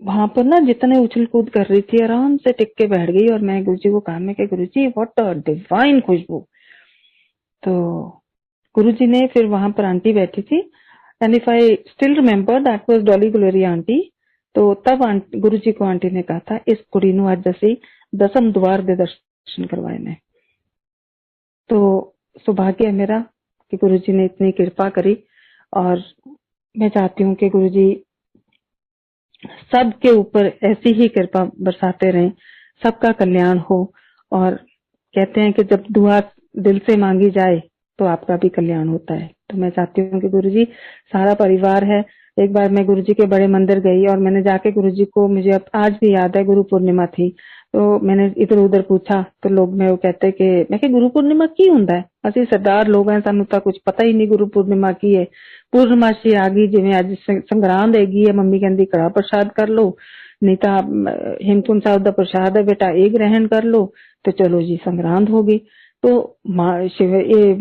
वहां पर ना जितने उछल कूद कर रही थी आराम से टिक के बैठ गई और मैं गुरुजी को कहा, मैं कि गुरुजी व्हाट अ डिवाइन खुशबू। तो गुरुजी ने फिर वहां पर आंटी बैठी थी and if I still remember that was Dolly Gloria aunty. तो तब गुरुजी को आंटी ने कहा था इस कुड़ी नु अज असी दसम द्वार दे दर्शन करवाए ने। तो सौभाग्य है मेरा कि गुरुजी ने इतनी कृपा करी और मैं चाहती हूँ कि गुरुजी सबके ऊपर ऐसी ही कृपा बरसाते रहें, सबका कल्याण हो। और कहते हैं कि जब दुआ दिल से मांगी जाए तो आपका भी कल्याण होता है। तो मैं चाहती हूँ कि गुरुजी सारा परिवार है। एक बार मैं गुरुजी के बड़े मंदिर गई और मैंने जाके गुरुजी को, मुझे अब आज भी याद है गुरु पूर्णिमा थी, तो मैंने इधर उधर पूछा तो लोग मैं वो कहते कि मैं कि गुरु पूर्णिमा की हुंदा है? ਅਸੀਂ सरदार लोग हैं, सानू तो कुछ पता ही नहीं गुरु पूर्णिमा की है। पूर्णमासी आ गई, जिवें अज संगरांद हैगी है, मम्मी कहती कड़ा प्रसाद कर लो, नहीं तो हेमकुंड साहब का प्रसाद है बेटा ये ग्रहण कर लो, तो चलो जी संगरांद हो गई। तो शिव ये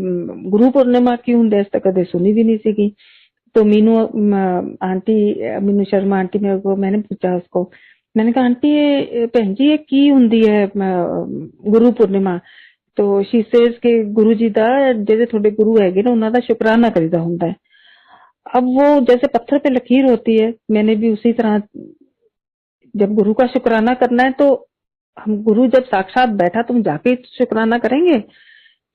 गुरु पूर्णिमा की हुंदा है कदे सुनी भी नहीं सीगी। तो मीनू आंटी, मीनू शर्मा आंटी मेरे को, मैंने पूछा उसको, मैंने कहा आंटी ये भैन जी ये की हुंदी है गुरु पूर्णिमा? तो शी सेज के गुरु जी दा जेडे थोड़े गुरु हैगे ना उन्हां दा शुकराना करीदा हुंदा है। अब वो जैसे पत्थर पे लकीर होती है, मैंने भी उसी तरह जब गुरु का शुकराना करना है तो हम गुरु जब साक्षात बैठा तुम जाके शुकराना करेंगे।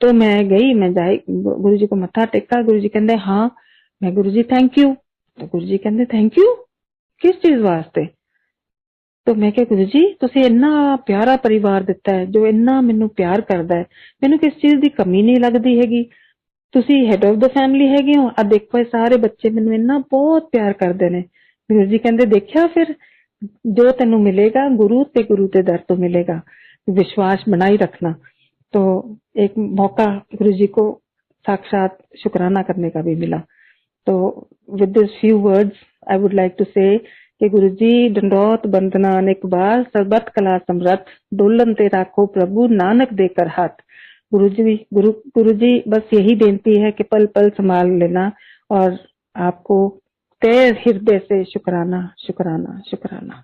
तो मैं गई, मैं जाए गुरु जी को मत्था टेका। गुरु जी कहते हाँ। मैं गुरु जी थैंक यू। तो गुरु जी कहते थैंक यू किस चीज वास्ते? तो मैं क्या गुरु जी तुसी इन्ना प्यारा परिवार दिता है जो इन्ना मैनू प्यार करदा है, मैनू किस चीज की कमी नहीं लगदी हैगी। तुसी हेड ऑफ द फैमिली हैगे हो, आ देखो ये सारे बच्चे मैनू इन्ना बहुत प्यार करदे ने। गुरु जी कहते देखिया फिर जो तेनू मिलेगा गुरु ते दर तो मिलेगा, विश्वास बनाई रखना। तो एक मौका गुरु जी को साक्षात शुक्राना करने का भी मिला। तो with this few words I would like to say कि गुरु जी दंडौत बंदना अनेक बार, सर्बत कला समरथ, डोलन ते राखो प्रभु नानक देकर हाथ। गुरु जी बस यही बेनती है कि पल पल संभाल लेना और आपको तय हृदय से शुक्राना शुक्राना शुक्राना।